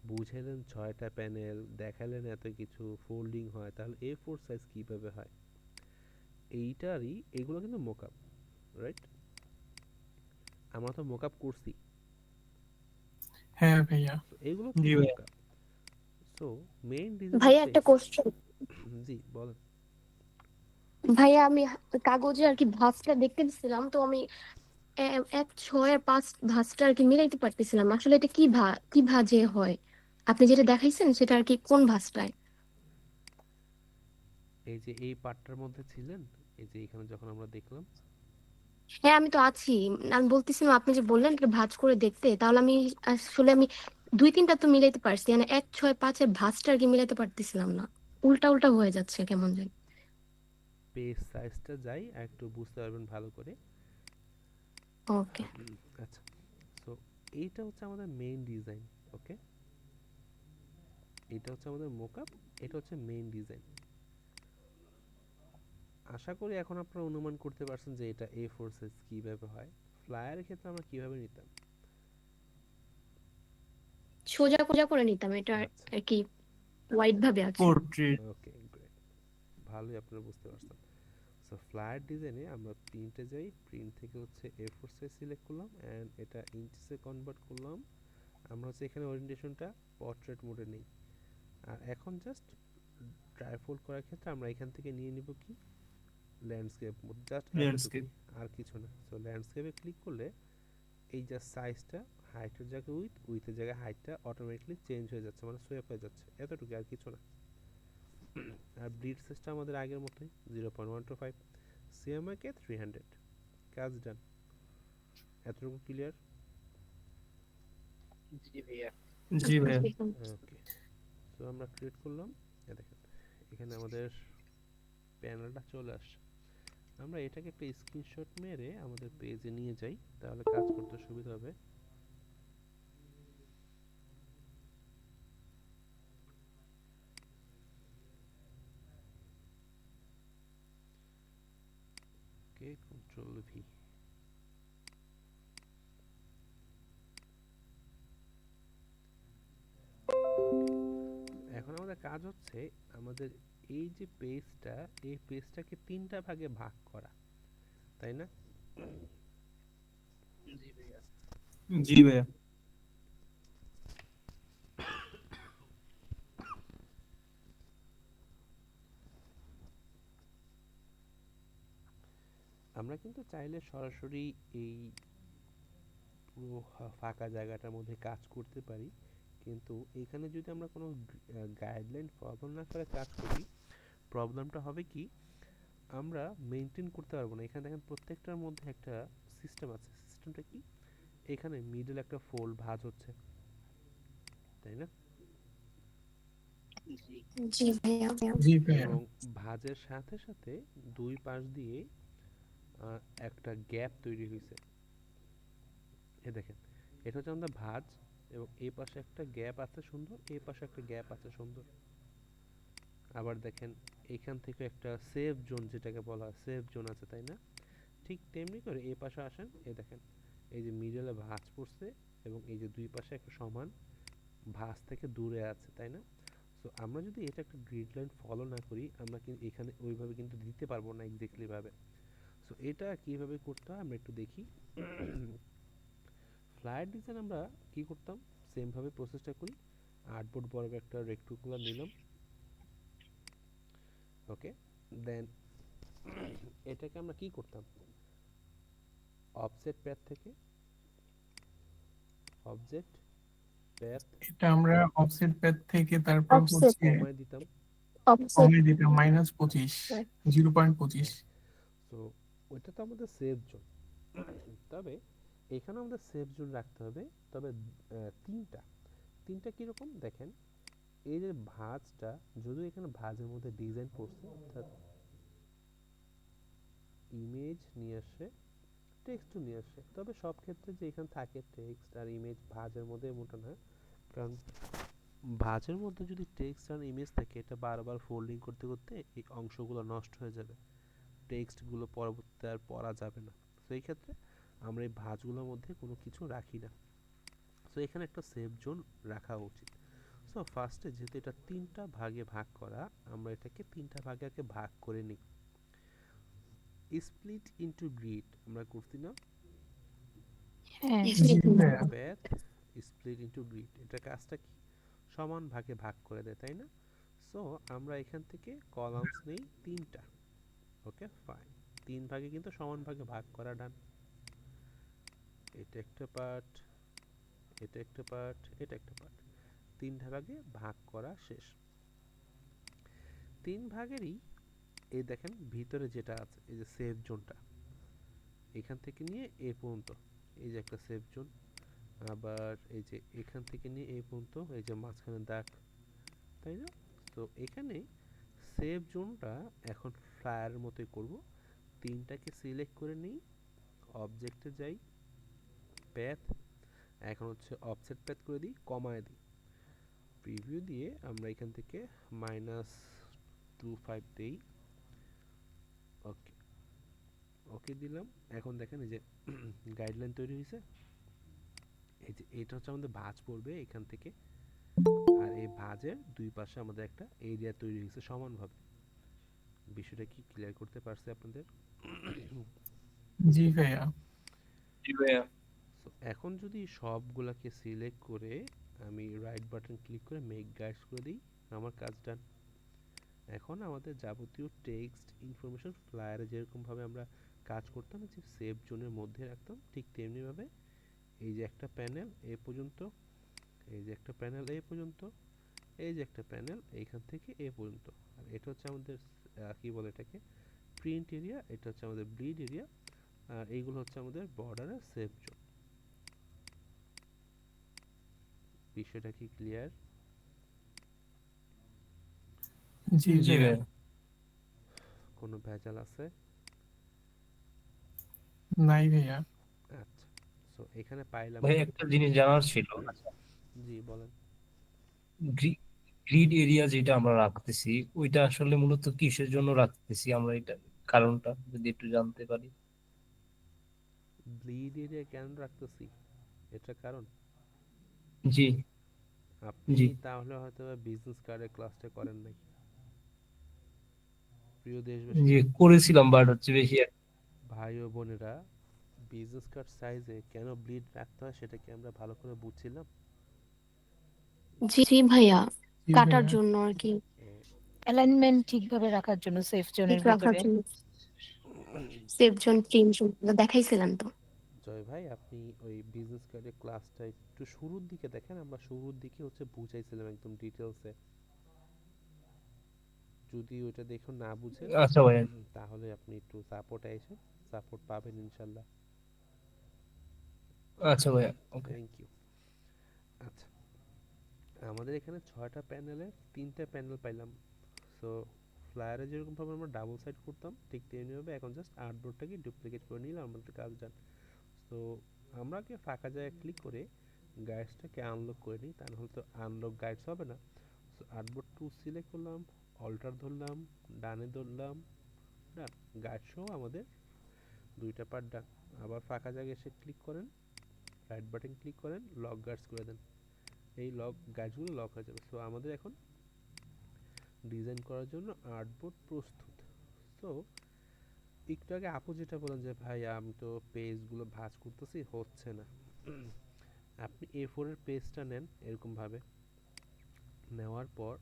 বুঝাইলেন 6টা প্যানেল, দেখালেন এত কিছু, ফোল্ডিং হয়, তাহলে A4 সাইজ কিভাবে হয়? এইটারই এগুলো কিন্তু মোকআপ, রাইট? আমরা তো মোকআপ করছি, হ্যাঁ ভাইয়া। তো এগুলো জি কি ভাইয়া। মোকআপ? সো মেইন ডিজাইন ভাইয়া হচ্ছে একটা কোশ্চেন। জি বলেন। ভাইয়া আমি কাগজে আর কি ভাঁজটা দেখতে দিছিলাম, তো আমি 1, 6 আর 5 ভাঁজটা আর কি মিলাইতে পারতেছিলাম। আসলে এটা কি ভাঁজে হয়? আপনি যেটা দেখাইছেন সেটা আর কি কোন ভাঁজটায়? এই যে এই পার্টটার মধ্যে ছিলেন, এই যে এখানে যখন আমরা দেখলাম, হ্যাঁ আমি তো আছি। আমি বলতেছিলাম আপনি যে বললেন এটা ভাঁজ করে দেখতে, তাহলে আমি 2, 3টা তো মিলাইতে পারছি, মানে 1, 6, 5-এর ভাঁজটা আর কি মিলাইতে পারতেছিলাম না। উল্টা উল্টা হয়ে যাচ্ছে কেমন জানি। পেজ সাইজটা যাই আর একটু বুঝতে পারবেন ভালো করে। ওকে। আচ্ছা, সো এইটা হচ্ছে আমাদের মেইন ডিজাইন। ওকে, এটা হচ্ছে আমাদের মোকআপ, এটা হচ্ছে মেইন ডিজাইন। আশা করি এখন আপনারা অনুমান করতে পারছেন যে এটা A4 সাইজ কিভাবে হয়। ফ্লায়ারের ক্ষেত্রে আমরা কিভাবে নিতাম? সোজা কোজা করে নিতাম এটা আচ্ছা, আর কি, ওয়াইড ভাবে আছে। পোর্ট্রেট। ওকে গ্রেট, ভালোই আপনারা বুঝতে পারছেন। সো ফ্লায়ার ডিজাইনে আমরা প্রিন্টে যাই, প্রিন্ট থেকে হচ্ছে A4 সাইজ সিলেক্ট করলাম অ্যান্ড এটা ইঞ্চিসে কনভার্ট করলাম। আমরা হচ্ছে এখানে ওরিয়েন্টেশনটা পোর্ট্রেট মোডে নেই। আর এখন জাস্ট ট্রাইফোল্ড করার ক্ষেত্রে আমরা এখান থেকে নিয়ে নিব কি ল্যান্ডস্কেপ মোড, জাস্ট এতটুকুই, ল্যান্ডস্কেপ। আর কিছু না। সো ল্যান্ডস্কেপে ক্লিক করলে এই জাস্ট সাইজটা, হাইটের জায়গায় উইথের জায়গায় হাইটটা অটোমেটিকলি চেঞ্জ হয়ে যাচ্ছে, মানে সোয়েপ হয়ে যাচ্ছে, এতটুকু আর কিছু না। আর ব্লিড সাইজটা আমাদের আগের মতোই 0.125, সিএমআইকে 300, কাজ ডান। এতটুকু ক্লিয়ার? জি ভাইয়া। জি ভাইয়া। ওকে, সো আমরা ক্রিয়েট করলাম, এ দেখেন এখানে আমাদের প্যানেলটা চলে আসছে। আমরা এটাকে একটা স্ক্রিনশট মেরে আমাদের পেজে নিয়ে যাই, তাহলে কাজ করতে সুবিধা হবে। ওকে, কন্ট্রোল ভি। এখন আমাদের কাজ হচ্ছে আমাদের এই যে পেজটা, এই পেজটাকে 3টা ভাগে ভাগ করা, তাই না? জি ভাইয়া। জি ভাইয়া। আমরা কিন্তু চাইলে সরাসরি এই পুরো ফাঁকা জায়গাটার মধ্যে কাজ করতে পারি, কিন্তু এখানে যদি আমরা কোনো গাইডলাইন ফলো না করে কাজ করি, প্রবলেমটা হবে কি, আমরা মেনটেন করতে পারবো না। এখানে দেখেন প্রত্যেকটার মধ্যে একটা সিস্টেম আছে। সিস্টেমটা কি? এখানে মিডল একটা ফোল্ড ভাঁজ হচ্ছে, তাই না? জি। জি ভাইয়া। জি ভাইয়া। এবং ভাঁজের সাথে সাথে দুই পাশ দিয়ে একটা গ্যাপ তৈরি হয়েছে। এ দেখেন, এটা হচ্ছে আমাদের ভাঁজ, এবং এই পাশে একটা গ্যাপ আছে সুন্দর, এই পাশে একটা গ্যাপ আছে সুন্দর। আবার দেখেন এইখান থেকে একটা সেফ জোন, যেটাকে বলা হয় সেফ জোন আছে, তাই না? ঠিক তেমনি করে এই পাশে আসেন, এই দেখেন এই যে মিডলে ভাঁজ পড়ছে, এবং এই যে দুই পাশে একটা সমান ভাঁজ থেকে দূরে আছে, তাই না? সো আমরা যদি এটা একটা গ্রিড লাইন ফলো না করি, আমরা কিন্তু এখানে ওইভাবে কিন্তু দিতে পারবো না এক্স্যাক্টলি ভাবে। সো এটা কিভাবে করতে হয় আমরা একটু দেখি। ফ্লায়ার ডিজাইন আমরা কি করতাম, সেম ভাবে প্রসেসটা করি। আর্টবোর্ড বরাবর একটা রেক্ট্যাঙ্গুলার নিলাম, ওকে। দেন এটাকে আমরা কি করতাম, অফসেট প্যাথ থেকে অবজেক্ট প্যাথ এটা আমরা অফসেট প্যাড থেকে তারপর অফসেট। হচ্ছে কমায় দিতাম। অফসেট। কমিয়ে দিতাম -25, 0.25। সো ওইটা তো আমাদের সেফ জোন। তবে এখানে আমাদের সেফ জোন রাখতে হবে, তবে তিনটা তিনটা কিরকম দেখেন, এই যে ভাঁজটা, যদি এখানে ভাঁজের মধ্যে ডিজাইন করছে, অর্থাৎ ইমেজ নিয়ে আসে, টেক্সটও নিয়ে আসে, তবে সব ক্ষেত্রে যে এখানে থাকে টেক্সট আর ইমেজ ভাঁজের মধ্যে এমনটা না, কারণ ভাঁজের মধ্যে যদি টেক্সট আর ইমেজ থাকে এটা বারবার ফোল্ডিং করতে করতে এই অংশগুলো নষ্ট হয়ে যাবে, টেক্সটগুলো পরবর্তীতে আর পড়া যাবে না। তো এই ক্ষেত্রে আমরা এই ভাঁজগুলোর মধ্যে কোনো কিছু রাখি না। সো এখানে একটা সেভ জোন রাখা উচিত। সো ফার্স্টে যেহেতু এটা তিনটা ভাগে ভাগ করা, আমরা এটাকে তিনটা ভাগে আগে ভাগ করে নিই। স্প্লিট ইনটু গ্রিড আমরা করছি না, হ্যাঁ জি ভাইয়া। প্যাথ স্প্লিট ইনটু গ্রিড, এটা কাজটা কি সমান ভাগে ভাগ করে দেয়, তাই না? সো আমরা এখান থেকে কলামস নেই তিনটা। ওকে ফাইন, তিন ভাগে কিন্তু সমান ভাগে ভাগ করা ডান। এটা একটা পার্ট, এটা একটা পার্ট, এটা একটা পার্ট, তিনটা ভাগে ভাগ করা শেষ। তিন ভাগেরই এই দেখেন ভিতরে যেটা আছে এই যে সেভ জোনটা, এখান থেকে নিয়ে এ পর্যন্ত এই যে একটা সেভ জোন, আবার এই যে এখান থেকে নিয়ে এই পর্যন্ত এই যে মাঝখানে দাগ, তাই না? তো এখানে সেভ জোনটা এখন ফ্লায়ারের মতোই করব। তিনটাকে সিলেক্ট করে নিই, অবজেক্টে যাই, প্যাথ, এখন হচ্ছে অফসেট প্যাথ করে দিই, কমায় দিই, প্রিভিউ দিয়ে আমরা এখান থেকে -25 দেই। ওকে, ওকে দিলাম। এখন দেখেন এই যে গাইডলাইন তৈরি হয়েছে, এই যে এটা হচ্ছে আমাদের ভাঁজ পড়বে এখান থেকে, আর এই ভাঁজের দুই পাশে আমাদের একটা এরিয়া তৈরি হয়েছে সমানভাবে। বিষয়টা কি ক্লিয়ার করতে পারছে আপনাদের? জি ভাইয়া। জি ভাইয়া। সো এখন যদি সবগুলাকে সিলেক্ট করে আমি রাইট বাটন ক্লিক করে মেক গাইডস করে দিই, আমার কাজ ডান। এখন আমাদের যাবতীয় টেক্সট ইনফরমেশন ফ্লায়ারে যেরকমভাবে আমরা কাজ করতাম যে সেভ জোনের মধ্যে রাখতাম, ঠিক তেমনিভাবে এই যে একটা প্যানেল এ পর্যন্ত, এই যে একটা প্যানেল এ পর্যন্ত, এই যে একটা প্যানেল এইখান থেকে এ পর্যন্ত, আর এটা হচ্ছে আমাদের কি বলে এটাকে প্রিন্ট এরিয়া, এটা হচ্ছে আমাদের ব্লিড এরিয়া, আর এইগুলো হচ্ছে আমাদের বর্ডারের সেভ জোন। বিষয়টা কি ক্লিয়ার? জি জি ভাইয়া। ভাইয়া। কোনো ভেজাল আছে? নাই ভাইয়া। আচ্ছা, সো এখানে পাইলাম ভাই কি? একটা জিনিস জানার ছিল, জি বলেন। গ্রিড এরিয়া যেটা আমরা রাখতেছি ওইটা আসলে মূলত কিসের জন্য রাখতেছি আমরা, এটা কারণটা যদি একটু জানতে পারি। ব্লিড এরিয়া কেন রাখতেছি এটা কারণ জি আপনি জি। তাহলে হয়তো বিজনেস কার্ডের ক্লাসটা করেন নাই। প্রিয় দেশবাসী, জি করেছিলাম, বাট হচ্ছে বেশি ভাই ও বোনেরা, বিজনেস কার্ড সাইজে কেন ব্লিড রাখতে হয় সেটা কি আমরা ভালো করে বুঝছিলাম? জি জি ভাইয়া, জি কাটার ভাইয়া। জন্য আর কি, এ, অ্যালাইনমেন্ট ঠিকভাবে রাখার জন্য সেফ ঠিক জোনের রাখার ভিতরে। জন্য সেফ জন প্রিন্ট জন দেখাইছিলেন তো। জয় ভাই, আপনি ওই বিজনেস কার্ডের ক্লাসটা একটু শুরুর দিকে দেখেন, আমরা শুরুর দিকে হচ্ছে বুঝাইছিলাম একদম ডিটেলসে। যদি ওইটা দেখে না বুঝেন আচ্ছা ভাইয়া। তাহলে আপনি একটু সাপোর্টে এসে সাপোর্ট পাবেন ইনশাল্লাহ। আচ্ছা ভাইয়া, ওকে। Thank you. আচ্ছা, আমাদের এখানে 6টা প্যানেলের 3টে প্যানেল পাইলাম। সো ফ্লায়ারে যেরকমভাবে আমরা ডাবল সাইড করতাম ঠিক তেমনিভাবে এখন জাস্ট আর্টবোর্ডটাকে ডুপ্লিকেট করে নিলাম, আমাদের কাজ ডান। সো আমরা কি ফাঁকা জায়গায় ক্লিক করে গাইডসটাকে আনলক করে নিই, তা নাহলে তো আনলক গাইডস হবে না। সো আর্টবোর্ড 2 সিলেক্ট করলাম, অল্টার ধরলাম, ডানে ধরলাম, ডান। গাইড সহ আমাদের দুইটা পার্ট ডান। আবার ফাঁকা জায়গায় এসে ক্লিক করেন, রাইট বাটন ক্লিক করেন, লক গাইডস করে দেন, এই লক গাইডসগুলো লক হয়ে যাবে। সো আমাদের এখন ডিজাইন করার জন্য আর্টবোর্ড প্রস্তুত। সো একটু আগে আপু যেটা বলেন যে ভাই আমি তো পেজগুলো ভাঁজ করতেছি হচ্ছে না, আপনি A4 এর পেজটা নেন এরকমভাবে, নেওয়ার পর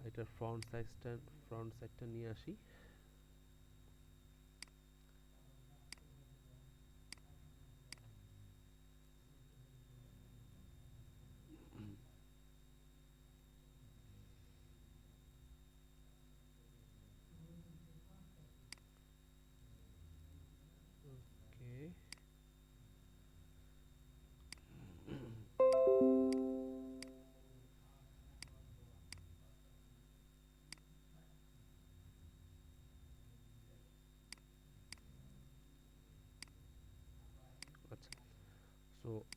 এটার ফ্রন্ট সাইডটা নিয়ে আসি, ওকে।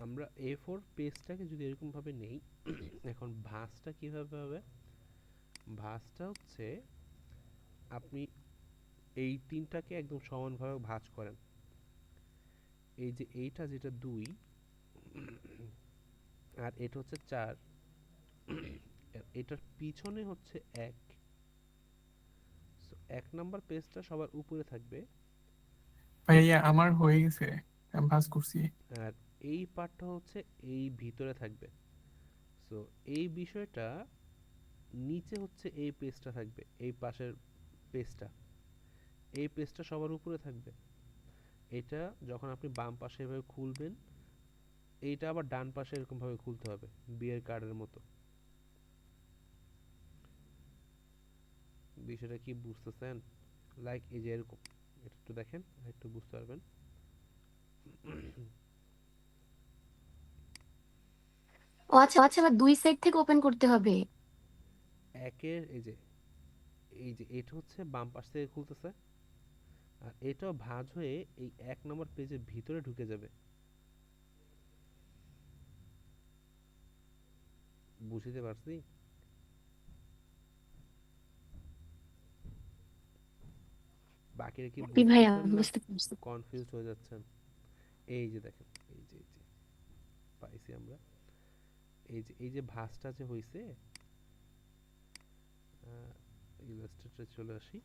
আমরা A4 পেজটাকে যদি এরকম ভাবে নেই, এখন ভাঁজটা কিভাবে হবে? ভাঁজটা হচ্ছে আপনি এই তিনটাকে একদম সমানভাবে ভাঁজ করেন। এই যে এইটা যেটা 2 আর এটা হচ্ছে 4, এটার পিছনে হচ্ছে 1। সো 1 নাম্বার পেজটা সবার উপরে থাকবে ভাইয়া আমার হয়ে গেছে, আমি ভাঁজ করছি। আর এই পার্টটা হচ্ছে এই ভিতরে থাকবে। সো এই বিষয়টা নিচে হচ্ছে এই পেজটা থাকবে, এই পাশের পেজটা, এই পেজটা সবার উপরে থাকবে। এটা যখন আপনি বাম পাশে এভাবে খুলবেন, এইটা আবার ডান পাশে এরকম ভাবে খুলতে হবে বিয়ের কার্ডের মতো। বিষয়টা কি বুঝতেছেন? লাইক এই যে এরকম, এটা একটু দেখেন, একটু বুঝতে পারবেন। ও আচ্ছা আচ্ছা, আবার দুই সাইড থেকে ওপেন করতে হবে। একের এই যে এটা হচ্ছে বাম পাশ থেকে খুলতেছে, আর এটাও ভাঁজ হয়ে এই 1 নম্বর পেজের ভিতরে ঢুকে যাবে। বুঝতে পারছি? বাকিরা কি জি ভাইয়া, বুঝতেছেন না বুঝতে পারছি। কনফিউজড হয়ে যাচ্ছেন? এই যে দেখেন, এই যে পাইছি আমরা। এই যে ভাঁজটা যে হইছে, ইলাস্ট্রেটরে চলে আসি।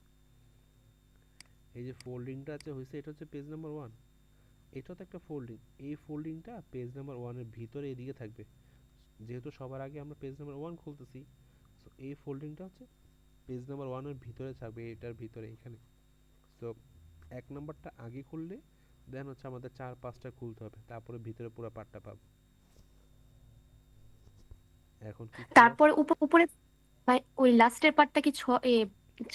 এই যে ফোল্ডিংটা যে হইছে, এটা হচ্ছে পেজ নাম্বার 1। এটাও তো একটা ফোল্ডিং। এই ফোল্ডিংটা পেজ নাম্বার 1 এর ভিতরে এদিকে থাকবে। যেহেতু সবার আগে আমরা পেজ নাম্বার 1 খুলতেছি, সো এই ফোল্ডিংটা হচ্ছে পেজ নাম্বার 1 এর ভিতরে থাকবে, এটার ভিতরে এখানে। সো 1 নাম্বারটা আগে খুললে দেন হচ্ছে আমাদের 4-5টা খুলতে হবে, তারপরে ভিতরে পুরো পার্টটা পাবো। এখন কি ক্লিয়ার? তারপর উপরে ভাই ওই লাস্টের পার্টটা কি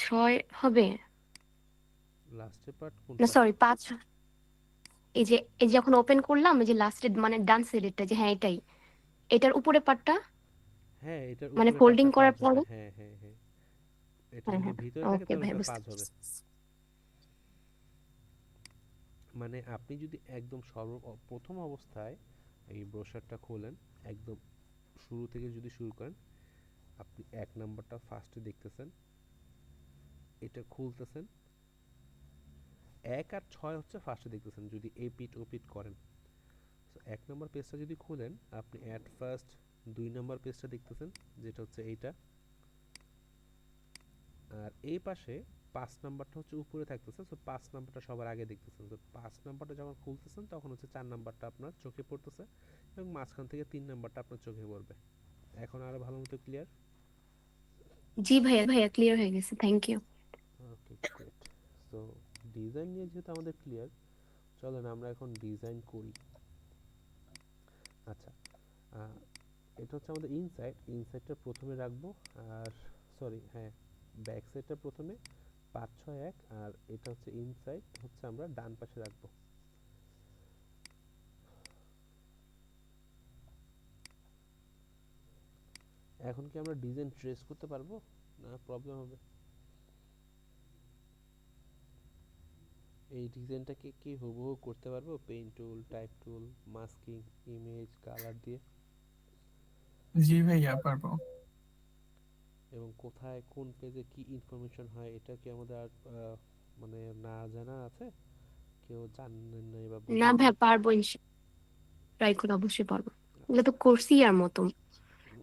ছয় হবে? লাস্টের পার্ট না কোনটা? সরি, 5। এই যে যখন ওপেন করলাম, এই যে লাস্টের মানে ডান সাইডেরটা, যে হ্যাঁ এটাই, এটার উপরে পার্টটা হ্যাঁ, এটার মানে উপরে ফোল্ডিং পার্টটা করার 5 হবে। পরে। হ্যাঁ, হ্যাঁ, হ্যাঁ। এটা হ্যাঁ যদি হ্যাঁ, ভিতরে থাকে ওকে তাহলে ভাই, ওটা বুঝতে 5 হবে। পারছি। মানে আপনি যদি একদম প্রথম অবস্থায় এই ব্রোশারটা খোলেন, একদম শুরু থেকে যদি শুরু করেন, আপনি 1 নাম্বারটা ফার্স্টে দেখতেছেন, এটা খুলতেছেন। 1 আর 6 হচ্ছে ফার্স্টে দেখতেছেন যদি এপিট ওপিট করেন। সো 1 নাম্বার পেজটা যদি খুলেন, আপনি অ্যাট ফার্স্ট 2 নাম্বার পেজটা দেখতেছেন, যেটা হচ্ছে এইটা। আর এই পাশে 5 নাম্বারটা হচ্ছে উপরে থাকতেছে, সো 5 নাম্বারটা সবার আগে দেখতেছেন। তো 5 নাম্বারটা যখন খুলতেছেন তখন হচ্ছে 4 নাম্বারটা আপনার চোখে পড়তেছে, এবং মাঝখান থেকে 3 নাম্বারটা আপনার চোখে পড়বে। এখন আরো ভালো মতো ক্লিয়ার? জি ভাইয়া, ভাইয়া ক্লিয়ার হয়ে গেছে, thank you. Okay, great. So design নিয়ে যেহেতু আমাদের ক্লিয়ার, চলেন আমরা এখন ডিজাইন করি। আচ্ছা, আহ, এটা হচ্ছে আমাদের ইনসাইডটা প্রথমে রাখবো, আর সরি হ্যাঁ, ব্যাক সাইডটা প্রথমে 5-6-1, আর এটা হচ্ছে ইনসাইড হচ্ছে আমরা ডান পাশে রাখবো। এখন কি আমরা ডিজাইন ট্রেস করতে পারবো, না প্রবলেম হবে? এই ডিজাইনটাকে কি হুবহু করতে পারবো paint tool, type tool, masking, image, colour দিয়ে? জি ভাইয়া পারবো। এবং কোথায় কোন পেজে কি ইনফরমেশন হয় এটা কি আমাদের আর মানে না জানা আছে? কেউ জানেন নাই বা না বুঝেন ভাইয়া, নাই? পারবো, ট্রাই করে অবশ্যই পারবো। এগুলো তো করছি আর মতো,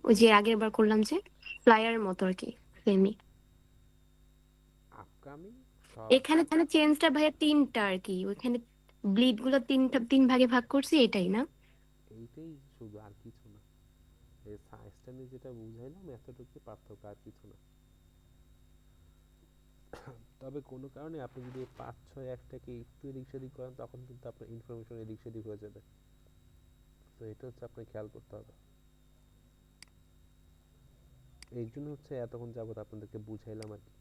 ওই যে আগের বার করলাম যে ফ্লায়ারের মতো আর কি, সেমই। আপকামিং সব। এখানে তাহলে চেঞ্জটা ভাইয়া তিনটা আর কি, ওইখানে ব্লিড গুলো তিন ভাগে ভাগ করছি, এটাই না? এইটাই শুধু, আর কিছু না। এই সায়েন্সটা নিয়ে যেটা বুঝাইলাম এতটুকু পার্থক্য, আর কিছু না। তবে কোনো কারণে আপনি যদি 5-6-1টাকে একটু এদিক সেদিক করেন, তখন কিন্তু আপনার ইনফরমেশন এদিক সেদিক হয়ে যাবে। তো এটা হচ্ছে আপনার খেয়াল করতে হবে। এই জন্য হচ্ছে এতক্ষণ যাবত আপনাদেরকে বুঝাইলাম আর কি।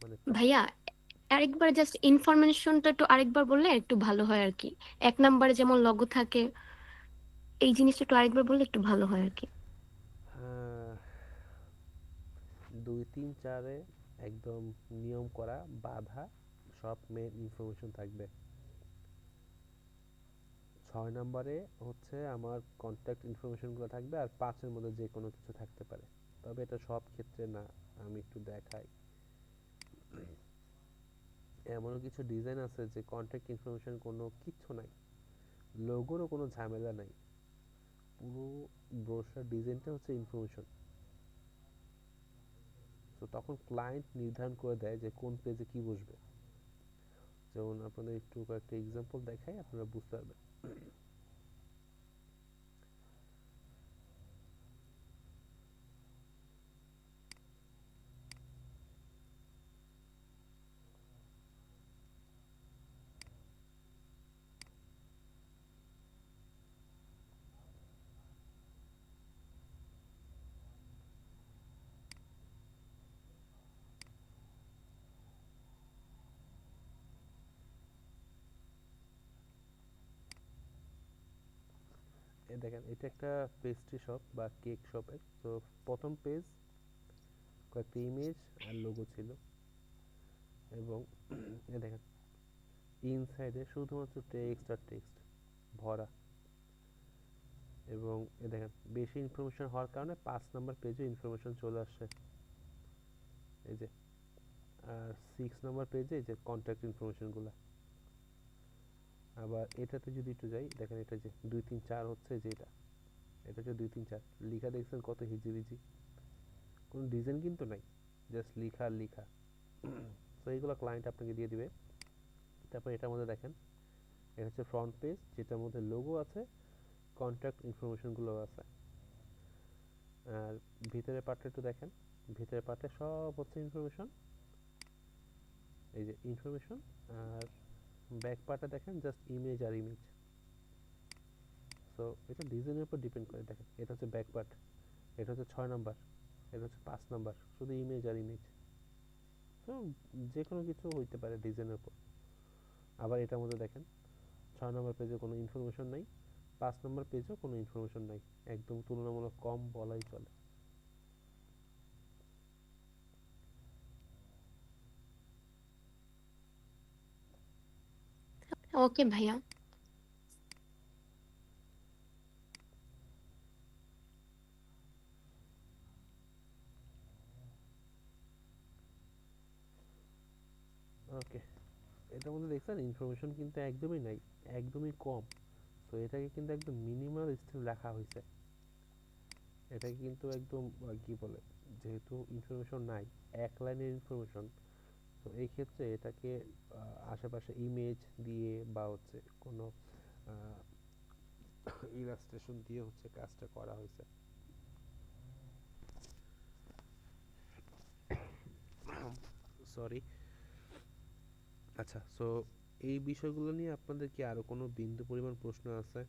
মানে ভাইয়া আরেকবার জাস্ট ইনফরমেশনটা একটু আরেকবার বললে একটু ভালো হয় আর কি। 1 নম্বরে যেমন লগো থাকে, এই জিনিসটা একটু আরেকবার বললে একটু ভালো হয় আর কি। 2-3-4-এ একদম নিয়ম করা বাঁধা সব মেন ইনফরমেশন থাকবে। 6 নম্বরে হচ্ছে আমার কন্ট্যাক্ট ইনফরমেশনগুলো থাকবে, আর 5-এর মধ্যে যে কোনো কিছু থাকতে পারে। তবে এটা সব ক্ষেত্রে না, আমি একটু দেখাই। এমনও কিছু ডিজাইন আছে যে কন্ট্যাক্ট ইনফরমেশন কোনো কিচ্ছু নাই, লোগোরও কোনো ঝামেলা নাই, পুরো ব্রোশার ডিজাইনটা হচ্ছে ইনফরমেশন। তো তখন ক্লায়েন্ট নির্ধারণ করে দেয় যে কোন পেজে কি বসবে। যেমন আপনাদের একটু কয়েকটা এক্সাম্পল দেখাই, আপনারা বুঝতে পারবেন। এই দেখেন, এটা একটা পেস্ট্রি শপ বা কেক শপের। তো প্রথম পেজ কয়েকটা ইমেজ আর লোগো ছিল, এবং এ দেখেন ইনসাইডে শুধুমাত্র টেক্সট আর টেক্সট ভরা। এবং এ দেখেন বেশি ইনফরমেশন হওয়ার কারণে 5 নম্বর পেজে ইনফরমেশন চলে আসছে, এই যে। আর 6 নম্বর পেজে এই যে কন্ট্যাক্ট ইনফরমেশনগুলো। আবার এটাতে যদি একটু যাই, দেখেন এটা যে 2 3 4 হচ্ছে, যে এটা হচ্ছে 2 3 4 লিখা, দেখছেন কত হিজিবিজি, কোনো ডিজাইন কিন্তু নাই, জাস্ট লিখা আর লিখা। তো এইগুলো ক্লায়েন্ট আপনাকে দিয়ে দিবে। তারপর এটার মধ্যে দেখেন, এটা হচ্ছে ফ্রন্ট পেজ, যেটার মধ্যে লোগো আছে, কন্ট্যাক্ট ইনফরমেশনগুলো আছে। আর ভিতরের পার্টটা একটু দেখেন, ভিতরের পার্টে সব হচ্ছে ইনফরমেশন, এই যে ইনফরমেশন। আর ব্যাক পার্টে দেখেন জাস্ট ইমেজ আর ইমেজ। সো এটা ডিজাইনের উপর ডিপেন্ড করে। দেখেন এটা হচ্ছে ব্যাক পার্ট, এটা হচ্ছে 6 নাম্বার, এটা হচ্ছে 5 নাম্বার, শুধু ইমেজ আর ইমেজ। সো যে কোনো কিছু হইতে পারে ডিজাইনের উপর। আবার এটার মধ্যে দেখেন 6 নম্বর পেজে কোনো ইনফরমেশন নাই, 5 নম্বর পেজেও কোনো ইনফরমেশন নাই, একদম তুলনামূলক কম বলাই চলে। ওকে ভাইয়া। ওকে, এটার মধ্যে দেখছেন ইনফরমেশন কিন্তু একদমই নাই, একদমই কম। তো এটাকে কিন্তু একদম মিনিমাল স্টাইল রাখা হয়েছে। এটাকে কিন্তু একদম কি বলে, যেহেতু ইনফরমেশন নাই, এক লাইনের ইনফরমেশন, তো এই ক্ষেত্রে এটাকে আশেপাশে ইমেজ দিয়ে বা হচ্ছে কোনো ইলাস্ট্রেশন দিয়ে হচ্ছে কাজটা করা হয়েছে। সরি। আচ্ছা, সো এই বিষয়গুলো নিয়ে আপনাদের কি আরো কোনো বিন্দু পরিমাণ প্রশ্ন আছে?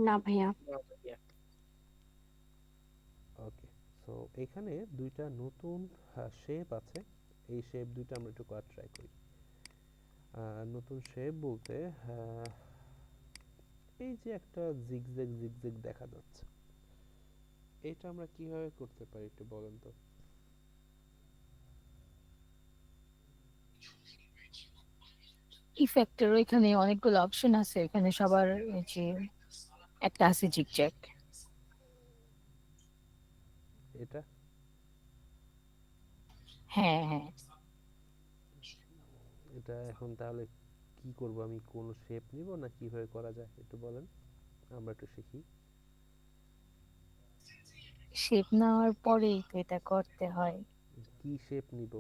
না ভাইয়া। ওকে, সো এখানে দুইটা নতুন শেপ আছে, এই শেপ দুইটা আমরা একটু করার ট্রাই করি। নতুন শেপ বলতে এই যে একটা জিগজ্যাগ জিগজ্যাগ দেখা যাচ্ছে, এটা আমরা কিভাবে করতে পারি একটু বলেন তো? ইফেক্টের ওইখানে অনেকগুলো অপশন আছে, এখানে সবার এই যে একটা আছে জিগজ্যাগ। এটা হ্যাঁ হ্যাঁ, এটা এখন তাহলে কি করব, আমি কোন শেপ নিব না কিভাবে করা যায় একটু বলেন, আমরা একটু শিখি। শেপ নেওয়ার পরেই তো এটা করতে হয়। কি শেপ নিব?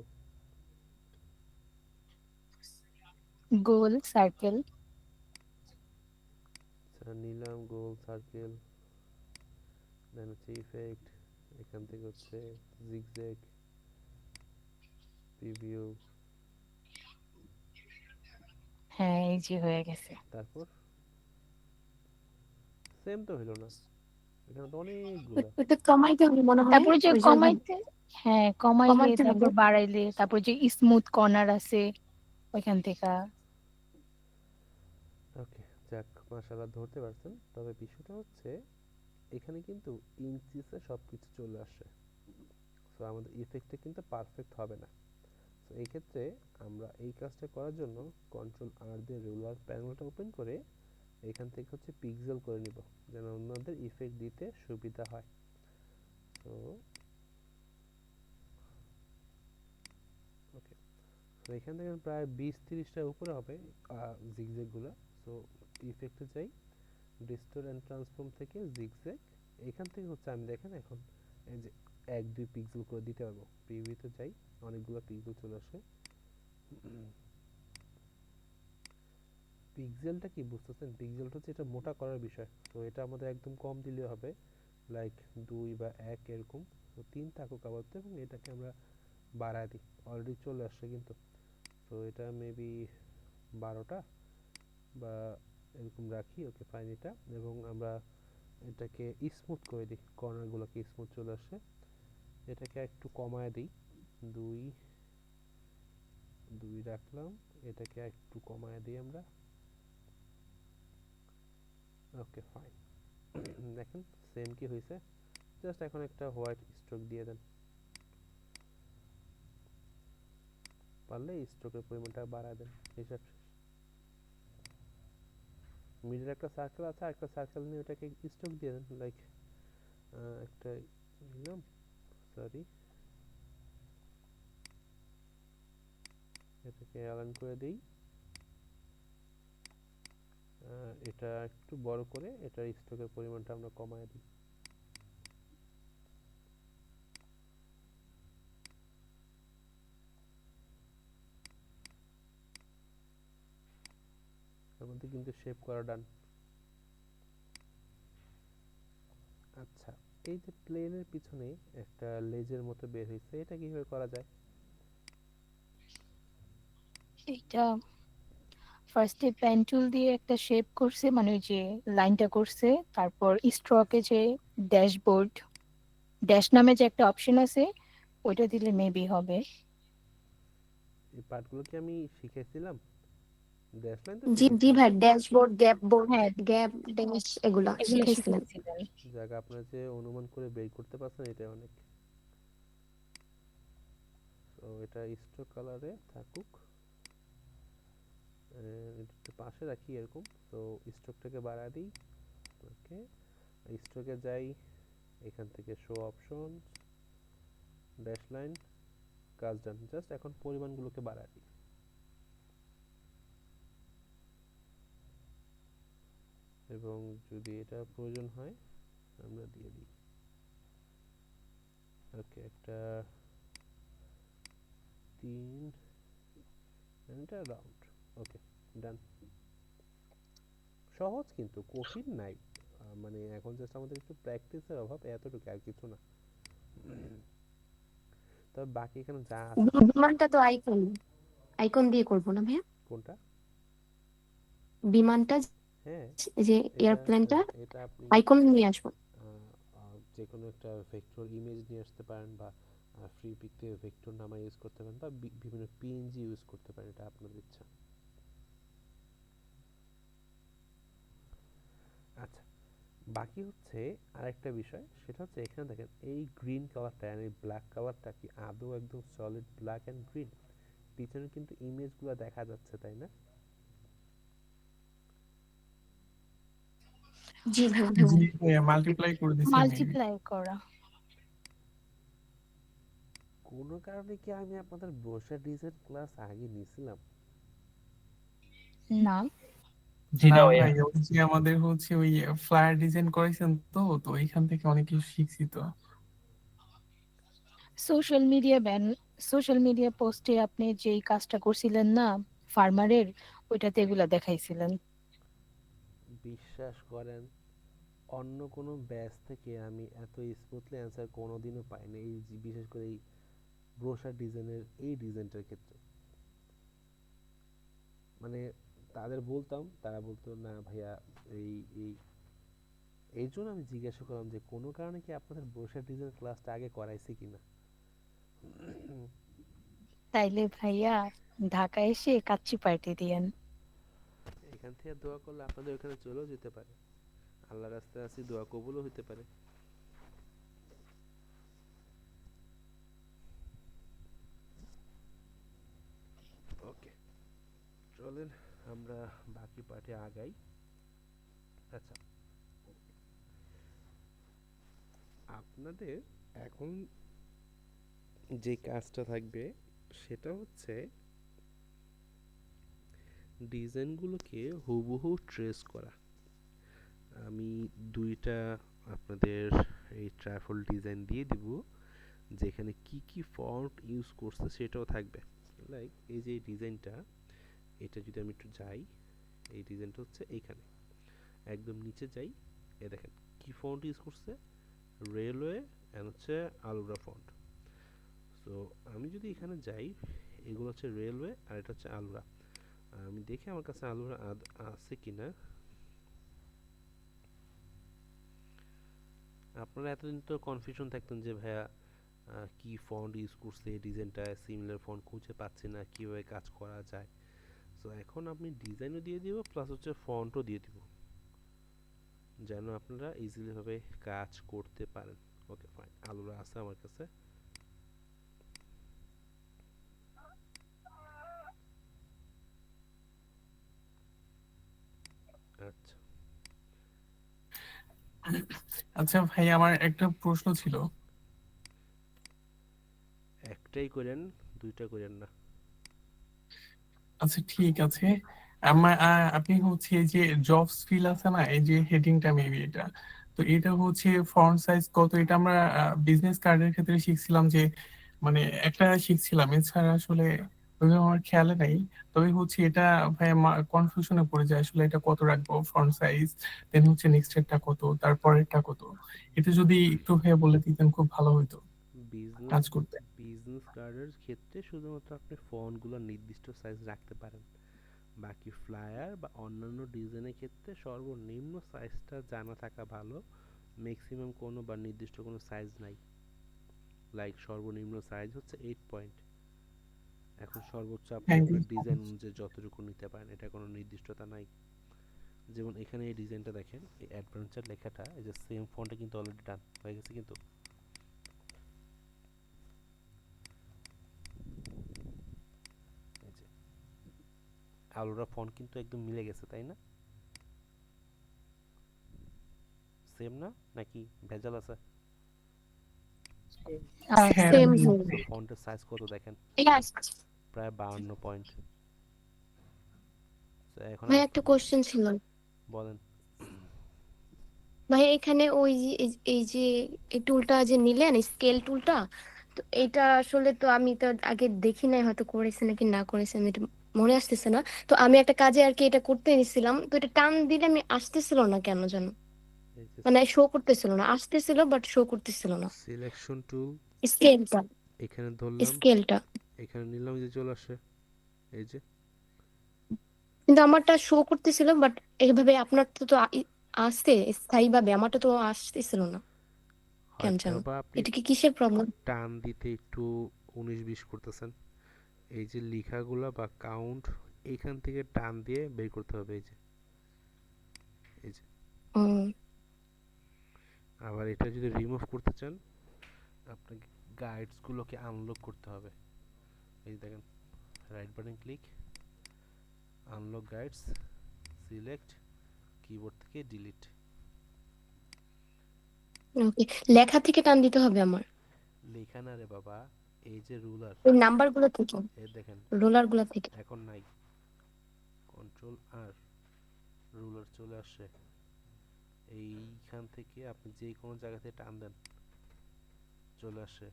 গোল, সার্কেল। আচ্ছা, নিলাম গোল, সার্কেল, দেন হচ্ছে ইফেক্ট, এখান থেকে হচ্ছে জিগজ্যাগ, প্রিভিউ, হ্যাঁ এই যে হয়ে গেছে। তারপর সেম তো হইলো না, এখানে তো অনেকগুলা। এটা কমাইতে হবে মনে হয়, তারপরে যে ওই যে কমাইতে, হ্যাঁ কমাইলে কমাইতে হবে। তারপর বাড়াইলে, তারপর যে স্মুথ কর্নার আছে ওইখান থেকে। ওকে, যাক মাশাআল্লাহ ধরতে পারছেন। তবে বিষয়টা হচ্ছে এখানে কিন্তু ইঞ্চিসে সবকিছু চলে আসে, সো আমাদের ইফেক্টে কিন্তু পারফেক্ট হবে না। তো এই ক্ষেত্রে আমরা এই কাজটা করার জন্য কন্ট্রোল আর দিয়ে রুলার প্যানেলটা ওপেন করে এখান থেকে হচ্ছে পিক্সেল করে নিব, যেন অন্যদের ইফেক্ট দিতে সুবিধা হয়। তো ওকে, তো এখান থেকে প্রায় 20-30টার উপরে হবে জিগজ্যাগগুলো। সো ইফেক্টে যাই, ডিস্টোর অ্যান্ড ট্রান্সফর্ম থেকে জিগজ্যাগ, এখান থেকে হচ্ছে আমি দেখেন এখন এই যে 1-2 পিক্সেল করে দিতে পারবো। প্রিভিউতে যাই, অনেকগুলো পিক্সেল চলে আসে। পিক্সেলটা কি বুঝতেছেন? পিক্সেলটা হচ্ছে এটা মোটা করার বিষয়। তো এটা আমাদের একদম কম দিলে হবে, লাইক 2 বা 1 এরকম। তো 3 থাকুক আপাতত, এবং এটাকে আমরা বাড়ায় দিই। অলরেডি চলে আসছে কিন্তু। তো এটা মেবি 12টা বা এরকম রাখি। Okay fine. এটা এবং আমরা এটাকে স্মুথ করে দিই, কর্নারগুলোকে স্মুথ চলে আসে। এটাকে একটু কমায় দিই, 2 রাখলাম। এটাকে একটু কমায় দিই আমরা। Okay fine. দেখেন সেম কি হয়েছে, জাস্ট এখন একটা হোয়াইট স্ট্রোক দিয়ে দেন, পারলে স্ট্রোকের পরিমাণটা বাড়ায় দেন। হিসাব শেষ। মিডল একটা সার্কেল আছে, একটা সার্কেল নিয়ে ওটাকে স্ট্রোক দিয়ে দেন, লাইক একটা নিলাম, সরি, এটাকে অ্যালাইন করে দিই। এটা একটু বড় করে এটার স্ট্রোকের পরিমাণটা আমরা কমায় দিই। এর মধ্যে কিন্তু শেপ করা ডান। আচ্ছা, এই যে প্লেনের পিছনে একটা লেজের মতো বের হয়েছে, এটা কিভাবে করা যায়? এটা ফার্স্টে পেন টুল দিয়ে একটা শেপ করছে, মানে ওই যে লাইনটা করছে, তারপর স্ট্রোকে যে ড্যাশবোর্ড ড্যাশ নামে যে একটা অপশন আছে ওইটা দিলে মেবি হবে। এই পার্টগুলো কি আমি শিখেছিলাম? ড্যাশ লাইন তো জি জি শিখেছিলাম। ভাই, ড্যাশবোর্ড, গ্যাপ বোর্ড, হ্যাঁ, গ্যাপ ড্যাশ এগুলা এগুলো শিখাইছিলেন। শিখিয়েছিলেন। যাক, আপনারা যে অনুমান করে বের করতে পারছেন এটাই অনেক। তো এটা স্ট্রোক কালারে থাকুক, এটা পাশে রাখি এরকম। তো স্ট্রোকটাকে বাড়ায় দিই। ওকে, স্ট্রোকে যাই, এখান থেকে শো অপশন, ড্যাশ লাইন, কাজ ডান। জাস্ট এখন পরিমাণগুলোকে বাড়ায় দিই, এবং যদি এটা প্রয়োজন হয় আমরা দিয়ে দিই। ওকে, একটা 3, এটা রাউন্ড। ওকে ডান। সহজ, কিন্তু কঠিন নাই। মানে এখন জাস্ট আমাদের একটু প্র্যাকটিসের অভাব, এতটুকু, আর কিছু না। তবে বাকি এখানে যা আছে সব। বিমানটা তো আইকন আইকন দিয়ে করবো না ভাইয়া? কোনটা? বিমানটা, হ্যাঁ, যে এটা এয়ারপ্লেনটা, এটা আপনি আইকন নিয়ে আসবো। যে কোনো একটা ভেক্টর ইমেজ নিয়ে আসতে পারেন, বা ফ্রি পিক থেকে ভেক্টর নামা ইউজ করতে পারেন, বা বিভিন্ন পিএনজি ইউজ করতে পারেন, এটা আপনার ইচ্ছা। আচ্ছা, বাকি হচ্ছে আরেকটা বিষয়, সেটা হচ্ছে এখানে দেখেন এই গ্রিন কালারটা আর এই ব্ল্যাক কালারটা কি আদৌ একদম সলিড ব্ল্যাক অ্যান্ড গ্রিন? পিছনে কিন্তু ইমেজগুলো দেখা যাচ্ছে, তাই না? জি ভাইয়া। জি ভাইয়া, মাল্টিপ্লাই করে দিছি আমি। মাল্টিপ্লাই করা। কোনো কারণে কি আমি আপনাদের ব্রোশার ডিজাইন ক্লাস আগে নিয়েছিলাম? না, জি না না ভাইয়া। ভাই, ওই যে আমাদের হচ্ছে ওই ফ্লায়ার ডিজাইন করেছেন, তো তো ওইখান থেকে অনেক কিছু শিখছি তো। সোশ্যাল মিডিয়া সোশ্যাল মিডিয়া পোস্টে আপনি যেই কাজটা করছিলেন না ফার্মারের, ওইটাতে এগুলা দেখাইছিলেন। বিশ্বাস করেন, অন্য কোনো ব্যাচ থেকে আমি এত স্মুথলি অ্যান্সার কোনোদিনও পাইনি, এই বিশেষ করে এই ব্রোশার ডিজাইনের এই ডিজাইনটার ক্ষেত্রে। মানে তাদের বলতাম, তারা বলতো না ভাইয়া, এই এই এই জন্য আমি জিজ্ঞাসা করলাম যে কোনো কারণে কি আপনাদের ব্রোশার ডিজাইন ক্লাসটা আগে করাইছে কিনা। তাইলে ভাইয়া ঢাকা এসে কাচ্চি পার্টি দিয়েন। এখান থেকে দোয়া করলে আপনাদের ওখানে চলেও যেতে পারে, আল্লাহর রাস্তায় আছি, দোয়া কবুলও হতে পারে। চলেন আমরা বাকি পার্টে আগাই। আচ্ছা, আপনাদের এখন যে কাজটা থাকবে সেটা হচ্ছে ডিজাইনগুলোকে হুবহু ট্রেস করা। আমি দুইটা আপনাদের এই ট্রাফল ডিজাইন দিয়ে দিব, যেখানে কি কি ফন্ট ইউজ করছে সেটাও থাকবে। লাইক এই যে ডিজাইনটা, এটা যদি আমি একটু যাই, এই ডিজাইনটা হচ্ছে এইখানে একদম নিচে যাই, এ দেখেন কি ফন্ট ইউজ করছে, রেলওয়ে এন্ড হচ্ছে আলুরা ফন্ট। সো আমি যদি এখানে যাই, এগুলো হচ্ছে রেলওয়ে আর এটা হচ্ছে আলুরা। আমি দেখি আমার কাছে আলুরা আছে কিনা। আপনারা এতদিন তো কনফিউশন থাকতেন যে ভাইয়া কি ফন্ট ইউজ করছে এই ডিজাইনটা, সিমিলার ফন্ট খুঁজে পাচ্ছি না, কিভাবে কাজ করা যায়। সো এখন আপনি ডিজাইনও দিয়ে দিব প্লাস হচ্ছে ফন্টও দিয়ে দিব, যেন আপনারা ইজিলি ভাবে কাজ করতে পারেন। ওকে ফাইন, আলুরা আছে আমার কাছে। আচ্ছা, আচ্ছা ভাই, আমার একটা প্রশ্ন ছিল। একটাই করেন, দুইটা করেন না। আচ্ছা ঠিক আছে। আমার আপনি হচ্ছে এই যে জবস ফিল আছে না, এই যে হেডিংটা মেবি এটা, তো এটা হচ্ছে ফন্ট সাইজ কত, এটা আমরা বিজনেস কার্ডের ক্ষেত্রে শিখছিলাম যে মানে একটা শিখছিলাম, এছাড়া আসলে ওইভাবে আমার খেয়ালে নাই। তবে হচ্ছে এটা ভাই কনফিউশনে পড়ে যায় আসলে এটা কত রাখবো ফন্ট সাইজ, দেন হচ্ছে নেক্সট এরটা কত, তারপরেরটা কত। এটা যদি একটু ভাই বলে দিতেন খুব ভালো হতো বিজনেস কাজ করতে। বিজনেস কার্ডের ক্ষেত্রে শুধুমাত্র আপনি ফন্টগুলোর নির্দিষ্ট সাইজ রাখতে পারেন, বাকি ফ্লায়ার বা অন্যান্য ডিজাইনের ক্ষেত্রে সর্বনিম্ন সাইজটা জানা থাকা ভালো। ম্যাক্সিমাম কোনো বা নির্দিষ্ট কোনো সাইজ নাই। লাইক সর্বনিম্ন সাইজ হচ্ছে 8 পয়েন্ট। এখন সর্বোচ্চ আপনি হ্যাঁ, আপনার ডিজাইন অনুযায়ী যতটুকু নিতে পারেন, এটা কোনো নির্দিষ্টতা নাই। যেমন এখানে এই ডিজাইনটা দেখেন, এই অ্যাডভেঞ্চার লেখাটা এই যে সেম ফন্টে কিন্তু অলরেডি ডান হয়ে গেছে, কিন্তু এই যে আলোরা ফন্ট কিন্তু একদম মিলে গেছে, তাই না? সেম না নাকি ভেজাল আছে? হ্যাঁ সেম বুঝছি। ফন্টের সাইজ কত দেখেন, প্রায় 52 পয়েন্ট। এখন ভাই একটা কোশ্চেন ছিল। বলেন। ভাই এখানে ওই যে এই যে এই টুলটা যে নিলেন, স্কেল টুলটা, তো এটা আসলে তো আমি তো আগে দেখি নাই, হয়তো করেছে নাকি না করেছে আমি এটা মনে আসতেছে না। তো আমি একটা কাজে আর কি এটা করতে নিছিলাম, তো এটা টান দিলে আমি আসতেছিল না কেন জানো, এই যে মানে শো করতেছিল না, আসতেছিল বাট শো করতেছিল না সিলেকশন টুল, স্কেলটা। এখানে ধরলাম, স্কেলটা এখানে নিলাম, এই যে চলে আসে, এই যে কিন্তু আমারটা শো করতেছিল, বাট এইভাবে আপনার তো তো আসছে স্থায়ীভাবে, আমারটা তো আসতেছিল না কেন হয়তো জানো। বা আপনি এটা কি কিসের প্রবলেম? টান দিতে একটু 19-20 করতেছেন। এই যে লেখাগুলা বা কাউন্ট, এইখান থেকে টান দিয়ে বের করতে হবে। এই যে এই যে আবার এটা যদি রিমুভ করতে চান, আপনাকে গাইডসগুলোকে আনলক করতে হবে। এই যে দেখেন, right button click, unlock guides, select, keyboard থেকে ডিলিট। ওকে, লেখা থেকে টান দিতে হবে আমার, লেখা না রে বাবা, এই যে রুলার, ওই নাম্বার গুলো থেকে, এই দেখেন রোলার গুলো থেকে। এখন নাই, কন্ট্রোল আর রুলার চলে আসে। এইখান থেকে আপনি যে কোনো জায়গা থেকে টান দেন, চলে আসে।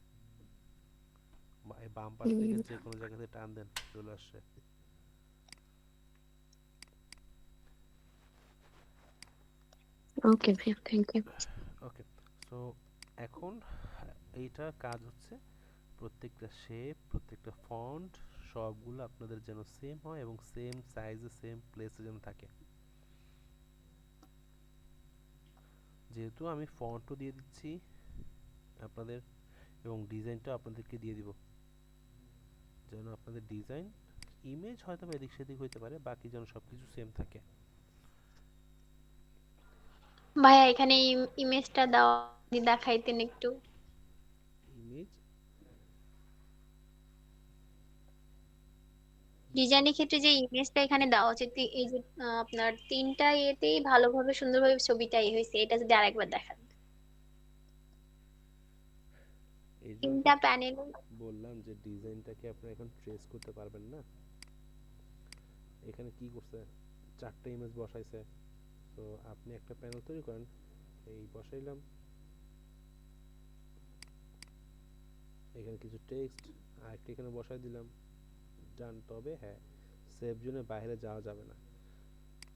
বাম পাশ থেকে যে কোনো জায়গা থেকে টান দেন, চলে আসে। ওকে ভাইয়া, থ্যাংক ইউ। ওকে, সো এখন এইটার কাজ হচ্ছে প্রত্যেকটা শেপ, প্রত্যেকটা ফন্ট সবগুলো আপনাদের যেন সেম হয় এবং সেম সাইজে সেম প্লেসে যেন থাকে। যেহেতু আমি ফন্টও দিয়ে দিচ্ছি আপনাদের এবং ডিজাইনটাও আপনাদেরকে দিয়ে দিব, যেন আপনাদের ডিজাইন ইমেজ হয়তো এদিক সেদিক হইতে পারে, বাকি যেন সবকিছু সেম থাকে। ভাইয়া এখানে ইমেজটা দাও, দেখাইতেন একটু। ইমেজ ডিজাইনের ক্ষেত্রে যে ইমেজটা এখানে দেওয়া উচিত, এই যে আপনার তিনটা ইয়েতেই ভালোভাবে সুন্দরভাবে ছবিটা হয়েছে, এটা যদি আরেকবার দেখান। এই জন্য তো তিনটা প্যানেল। বললাম যে ডিজাইনটাকে আপনি এখন ট্রেস করতে পারবেন না। এখানে কি করছে, চারটা ইমেজ বসাইছে। তো আপনি একটা প্যানেল তৈরি করেন, এই বসাইলাম, এখানে কিছু টেক্সট আর একটা এখানে বসাই দিলাম, ডান। তবে হ্যাঁ, সেভ জোনের বাইরে যাওয়া যাবে না।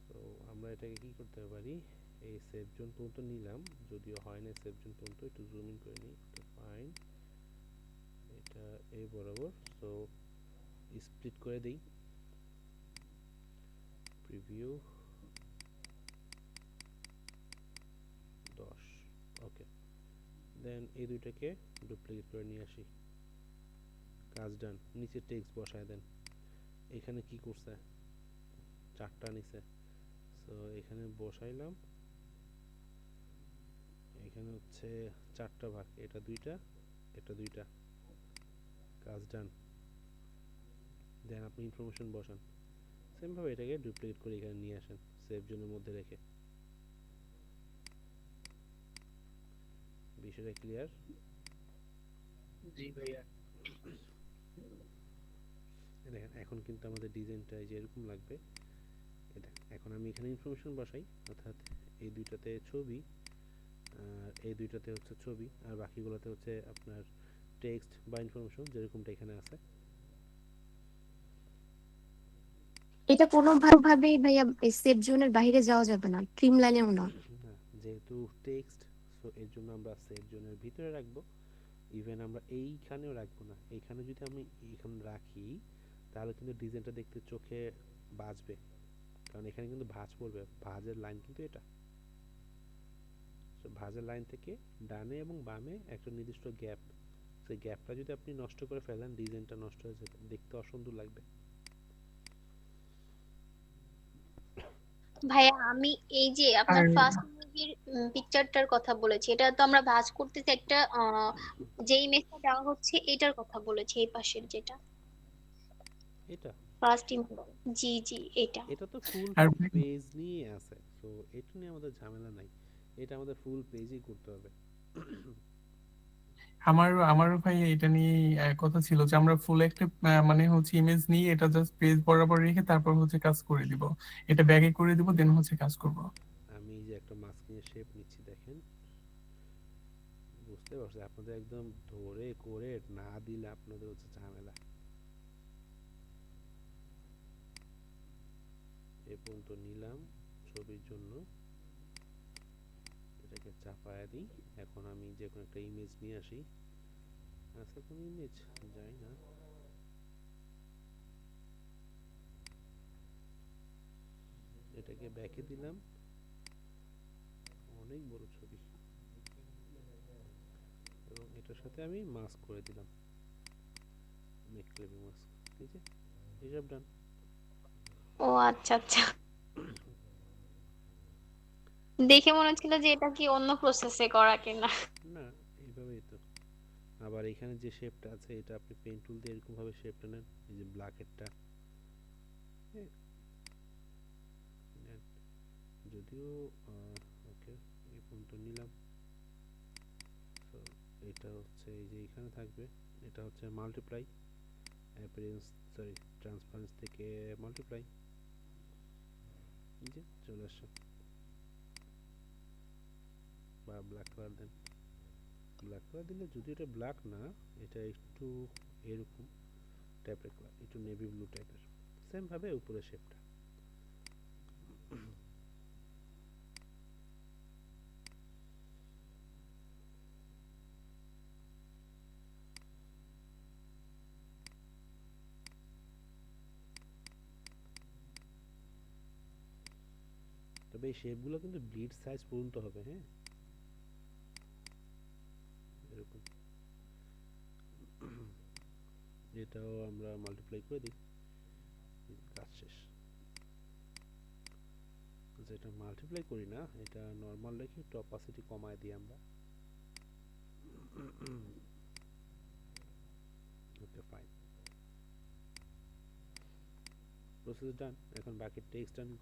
তো আমরা এটাকে কি করতে পারি, এই সেভ জোন পর্যন্ত নিলাম, যদিও হয় না সেভ জোন পর্যন্ত, একটু জুম ইন করে নিই, ফাইন। এটা এই বরাবর, সো স্প্লিট করে দিই, প্রিভিউ 10, ওকে। দেন এই দুইটাকে ডুপ্লিকেট করে নিয়ে আসি, কাজ ডান। নিচে টেক্সট বসায় দেন। এখানে কি করছে, চারটা নিচে, সো এখানে বসাইলাম, এখানে হচ্ছে চারটা ভাগ, এটা দুইটা, এটা দুইটা, কাজ ডান। দেন আপনি ইনফরমেশন বসান, সেম ভাবে এটাকে ডুপ্লিকেট করে এখানে নিয়ে আসেন, সেভ জোনের মধ্যে রেখে। বিষয়টা ক্লিয়ার? জি ভাইয়া। দেখেন এখন কিন্তু আমাদের ডিজাইনটা যে এরকম লাগবে। এটা এখন আমি এখানে ইনফরমেশন বসাই, অর্থাৎ এই দুইটাতে ছবি আর এই দুইটাতে হচ্ছে ছবি, আর বাকিগুলোতে হচ্ছে আপনার টেক্সট বা ইনফরমেশন, যেরকমটা এখানে আছে। এটা কোনোভাবেই ভাইয়া সেফ জোনের বাইরে যাওয়া যাবে না, ট্রিম লাইনেও না। না, যেহেতু টেক্সট, সো এর জন্য আমরা সেভ জোনের ভিতরে রাখবো। ইভেন আমরা এইখানেও রাখবো না, এইখানে যদি আমি এইখানে রাখি তাহলে কিন্তু ডিজাইনটা দেখতে চোখে বাজবে, কারণ এখানে কিন্তু ভাঁজ পড়বে, ভাঁজের লাইন কিন্তু এটা। তো ভাঁজের লাইন থেকে ডানে এবং বামে একটা নির্দিষ্ট গ্যাপ, সেই গ্যাপটা যদি আপনি নষ্ট করে ফেলেন ডিজাইনটা নষ্ট হয়ে যাবে, দেখতে অসুন্দর লাগবে। ভাইয়া আমি এই যে আপনার আর ফার্স্ট মুভির পিকচারটার কথা বলেছি, এটা তো আমরা ভাঁজ করতেছি একটা যে ইমেজটা দেওয়া হচ্ছে এটার কথা বলেছি, এই পাশের যেটা এটা ফার্স্ট ইমেজ। জি জি, এটা। এটা তো ফুল আর পেজ নিয়ে আছে, তো এটা নিয়ে আমাদের ঝামেলা নাই, এটা আমাদের ফুল পেজই করতে হবে। আমারও ভাই এটা নিয়ে কথা ছিল যে আমরা ফুল একটা মানে হচ্ছে ইমেজ নিয়ে এটা জাস্ট পেজ বরাবর রেখে তারপর হচ্ছে কাজ করে দিব, এটা ব্যাগে করে দিব, দেন হচ্ছে কাজ করব। আমি যে একটা মাস্কিংয়ের শেপ নিচ্ছি, দেখেন বুঝতে পারছি, আপনাদের একদম ধরে করে না দিলে আপনাদের হচ্ছে ঝামেলা। এ পর্যন্ত নিলাম ছবির জন্য, এটাকে চাপায়া দিই। এখন আমি যে কোনো একটা ইমেজ নিয়ে আসি, আছে কোনো ইমেজ, যাই না, এটাকে ব্যাকে দিলাম, অনেক বড় ছবি, এবং এটার সাথে আমি মাস্ক করে দিলাম, মেক ক্লেভিং মাস্ক, এই যে এইসব ডান। ও আচ্ছা আচ্ছা, দেখে মনে হচ্ছিল যে এটা কি অন্য প্রসেসে করা কিনা। না, এইভাবেই তো। আবার এখানে যে শেপটা আছে এটা আপনি পেন টুল দিয়ে এরকম ভাবে শেপটা নেন, এই যে ব্ল্যাকেরটা, যদিও ওকে এই পর্যন্ত নিলাম। সো এটা হচ্ছে এই যে এখানে থাকবে, এটা হচ্ছে মাল্টিপ্লাই অ্যাপিয়ারেন্স, সরি ট্রান্সপারেন্স থেকে মাল্টিপ্লাই, এই যে চলে আসছে। বা ব্ল্যাক কালার দেন, ব্ল্যাক কালার দিলে যদি এটা ব্ল্যাক না, এটা একটু এরকম টাইপের কালার, একটু নেভি ব্লু টাইপের, সেম ভাবে উপরে শেপটা। তবে এই শেপগুলো কিন্তু ব্লিড সাইজ পর্যন্ত হবে, হ্যাঁ এরকম। এটাও আমরা মাল্টিপ্লাই করে দিই, কাজ শেষ। যেটা মাল্টিপ্লাই করি না, এটা নর্মাল রেখে একটু অপাসিটি কমায় দিই আমরা। Okay fine. প্রসেস ডান, এখন বাকি টেক্সট অ্যান্ড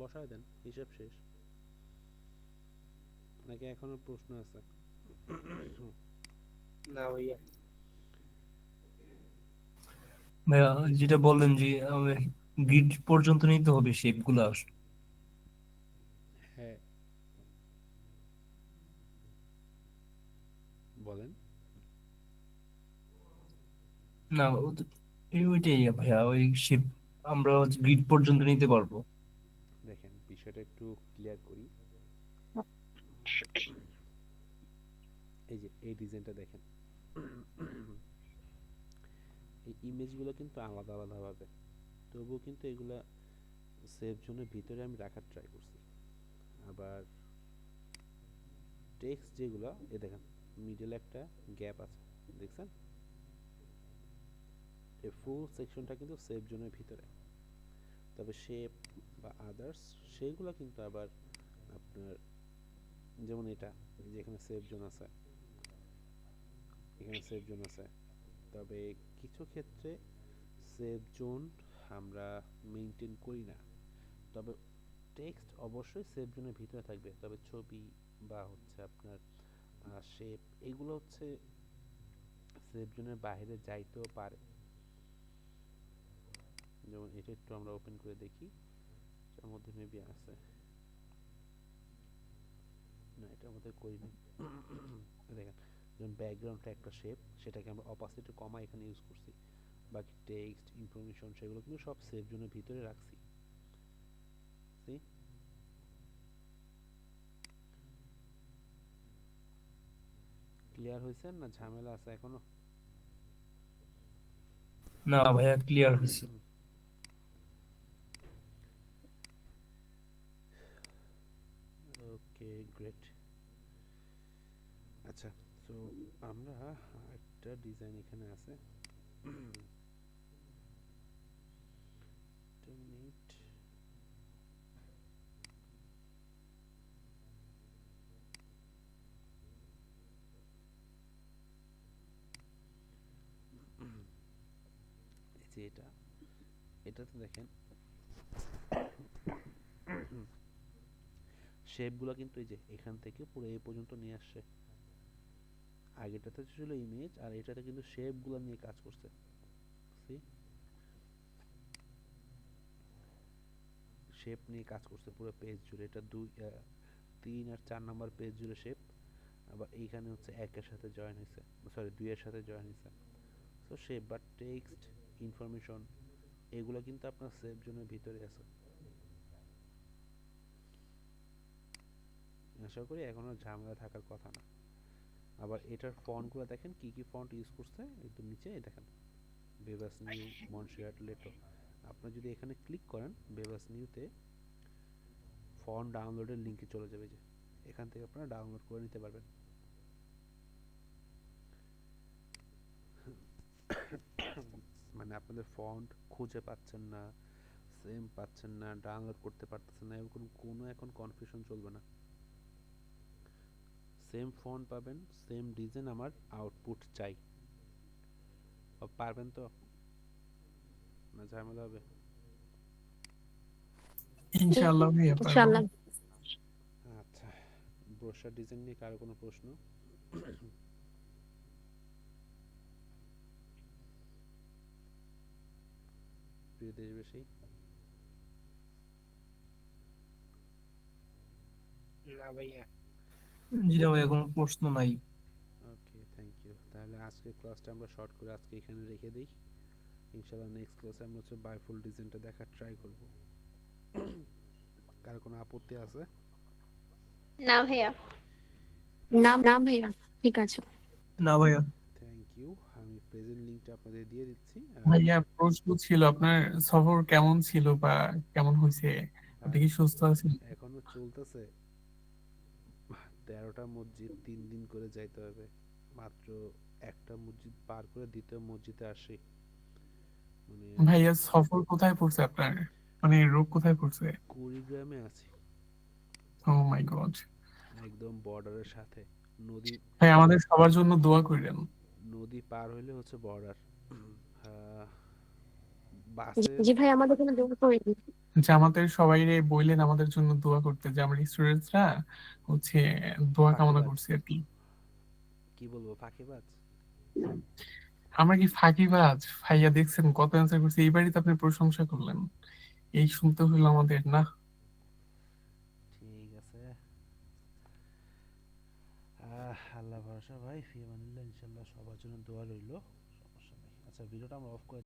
বসায় দেন, হিসাব শেষ। নাকি এখনো প্রশ্ন আছে? না ভাইয়া, ভাইয়া যেটা বললেন যে গ্রিড পর্যন্ত নিতে হবে শেপ গুলা। হ্যাঁ, বলেন। না ওইটাই ভাইয়া, ওই শেপ আমরা গ্রিড পর্যন্ত নিতে পারবো। দেখেন বিষয়টা একটু ক্লিয়ার করি। এই যে এই ডিজাইনটা দেখেন, এই ইমেজগুলো কিন্তু আলাদা আলাদা ভাবে, তবুও কিন্তু এগুলা সেভ জোনের ভিতরে আমি রাখার ট্রাই করছি। আবার টেক্সট যেগুলো, এ দেখেন মিডলে একটা গ্যাপ আছে, দেখছেন? এই ফুল সেকশনটা কিন্তু সেভ জোনের ভিতরে। তবে শেপ বা আদার্স সেইগুলো কিন্তু আবার আপনার, যেমন এটা যেখানে সেভ জোন আছে, এখানে সেভ জোন আছে, তবে কিছু ক্ষেত্রে সেভ জোন আমরা মেনটেন করি না। তবে টেক্সট অবশ্যই সেভ জোনের ভিতরে থাকবে, তবে ছবি বা হচ্ছে আপনার শেপ এগুলো হচ্ছে সেভ জোনের বাইরে যাইতেও পারে। যেমন এটা একটু আমরা ওপেন করে দেখি, এটার মধ্যে মেবি আছে, না এটার মধ্যে করিনি। দেখেন যেমন ব্যাকগ্রাউন্ডটা একটা শেপ, সেটাকে আমরা অপাসিটি কমা এখানে ইউজ করছি। বাকি টেক্সট ইনফরমেশন সেগুলো কিন্তু সব সেভ জোনের ভিতরে রাখছি। ক্লিয়ার হয়েছে না ঝামেলা আছে এখনো? না ভাইয়া, ক্লিয়ার হয়েছে। ওকে, গ্রেট। আচ্ছা, তো আমরা একটা ডিজাইন এখানে আছে, একটা মিনিট। এই যে এটাতে দেখেন শেপগুলো কিন্তু এই যে এখান থেকে পুরো এই পর্যন্ত নিয়ে আসছে। আগেটাতে ছিল ইমেজ, আর এটাতে কিন্তু শেপগুলো নিয়ে কাজ করছে। শেপ নিয়ে কাজ করছে পুরো পেজ জুড়ে। এটা 3 আর 4 নাম্বার পেজ জুড়ে শেপ, আবার এইখানে হচ্ছে 1 এর সাথে জয়েন হয়েছে, সরি 2 এর সাথে জয়েন হয়েছে। তো শেপ বা টেক্সট ইনফরমেশন এগুলো কিন্তু আপনার সেভ জোনের ভিতরে আছে। আশা করি এখনো ঝামেলা থাকার কথা না। আবার এটার ফন্টগুলো দেখেন কি কি ফন্ট ইউজ করছে, একদম নিচে দেখেন বেবাস নিউ, মনশিয়াট, লেটো। আপনি যদি এখানে ক্লিক করেন বেবাস নিউতে, ফন্ট ডাউনলোডের লিঙ্কে চলে যাবে, যে এখান থেকে আপনারা ডাউনলোড করে নিতে পারবেন। মানে আপনাদের ফন্ট খুঁজে পাচ্ছেন না, সেম পাচ্ছেন না, ডাউনলোড করতে পারতেছেন না, এরকম কোনো এখন কনফিউশন চলবে না। সেম ফন্ট পাবেন, সেম ডিজাইন, আমার আউটপুট চাই। পারবেন তো না ঝামেলা হবে? ইনশাআল্লাহ ভাইয়া পারবো। ইনশাআল্লাহ। আচ্ছা, ব্রোশার ডিজাইন নিয়ে কারো কোনো প্রশ্ন? প্রিয় দেশবাসী, না ভাইয়া, জি না ভাইয়া, কোনো প্রশ্ন নাই। ওকে, থ্যাংক ইউ। তাহলে আজকের ক্লাসটা আমরা শর্ট করে আজকে এখানে রেখে দিই। ইনশাআল্লাহ নেক্সট ক্লাসে আমরা হচ্ছে বাইফুল ডিজাইনটা দেখার ট্রাই করব। কারো কোনো আপত্তি আছে? না ভাইয়া। না না ভাইয়া, ঠিক আছে। না ভাইয়া। Thank you. আমি প্রেজেন্ট লিংকটা আপনাদের দিয়ে দিচ্ছি। ভাইয়া প্রশ্ন ছিল, আপনার সফর কেমন ছিল বা কেমন হয়েছে? আপনি কি সুস্থ আছেন? এখনো চলতেছে। 13টা মসজিদ 3 দিন করে যাইতে হবে, মাত্র একটা মসজিদ পার করে দ্বিতীয় মসজিদে আসি। মানে ভাইয়া সফর কোথায় পড়ছে আপনার? মানে রোগ কোথায় পড়ছে? কুড়িগ্রামে আছি, ও মাই গড। একদম বর্ডারের সাথে। নদী ভাই আমাদের সবার জন্য দোয়া করেন। নদী পার হইলে হচ্ছে বর্ডার। বাসে জি ভাই, আমাদের জন্য দোয়া করে দিন। জামাতের সবাই বললেন আমাদের জন্য দোয়া করতে, যে আমার স্টুডেন্টসরা হচ্ছে দোয়া কামনা ফাঁকিবাজ, করছে আর কি। কি বলবো, ফাঁকিবাজ। আমরা কি ফাঁকিবাজ? ভাইয়া দেখছেন কত অ্যান্সার করছে, এইবারই তো আপনি প্রশংসা করলেন, এই শুনতে হলো আমাদের না। ঠিক আছে, আল্লাহ ভরসা ভাই, ফি আমানিল্লাহ, ইনশাল্লাহ সবার জন্য দোয়া রইলো, সমস্যা নেই। আচ্ছা, ভিডিওটা আমরা অফ করে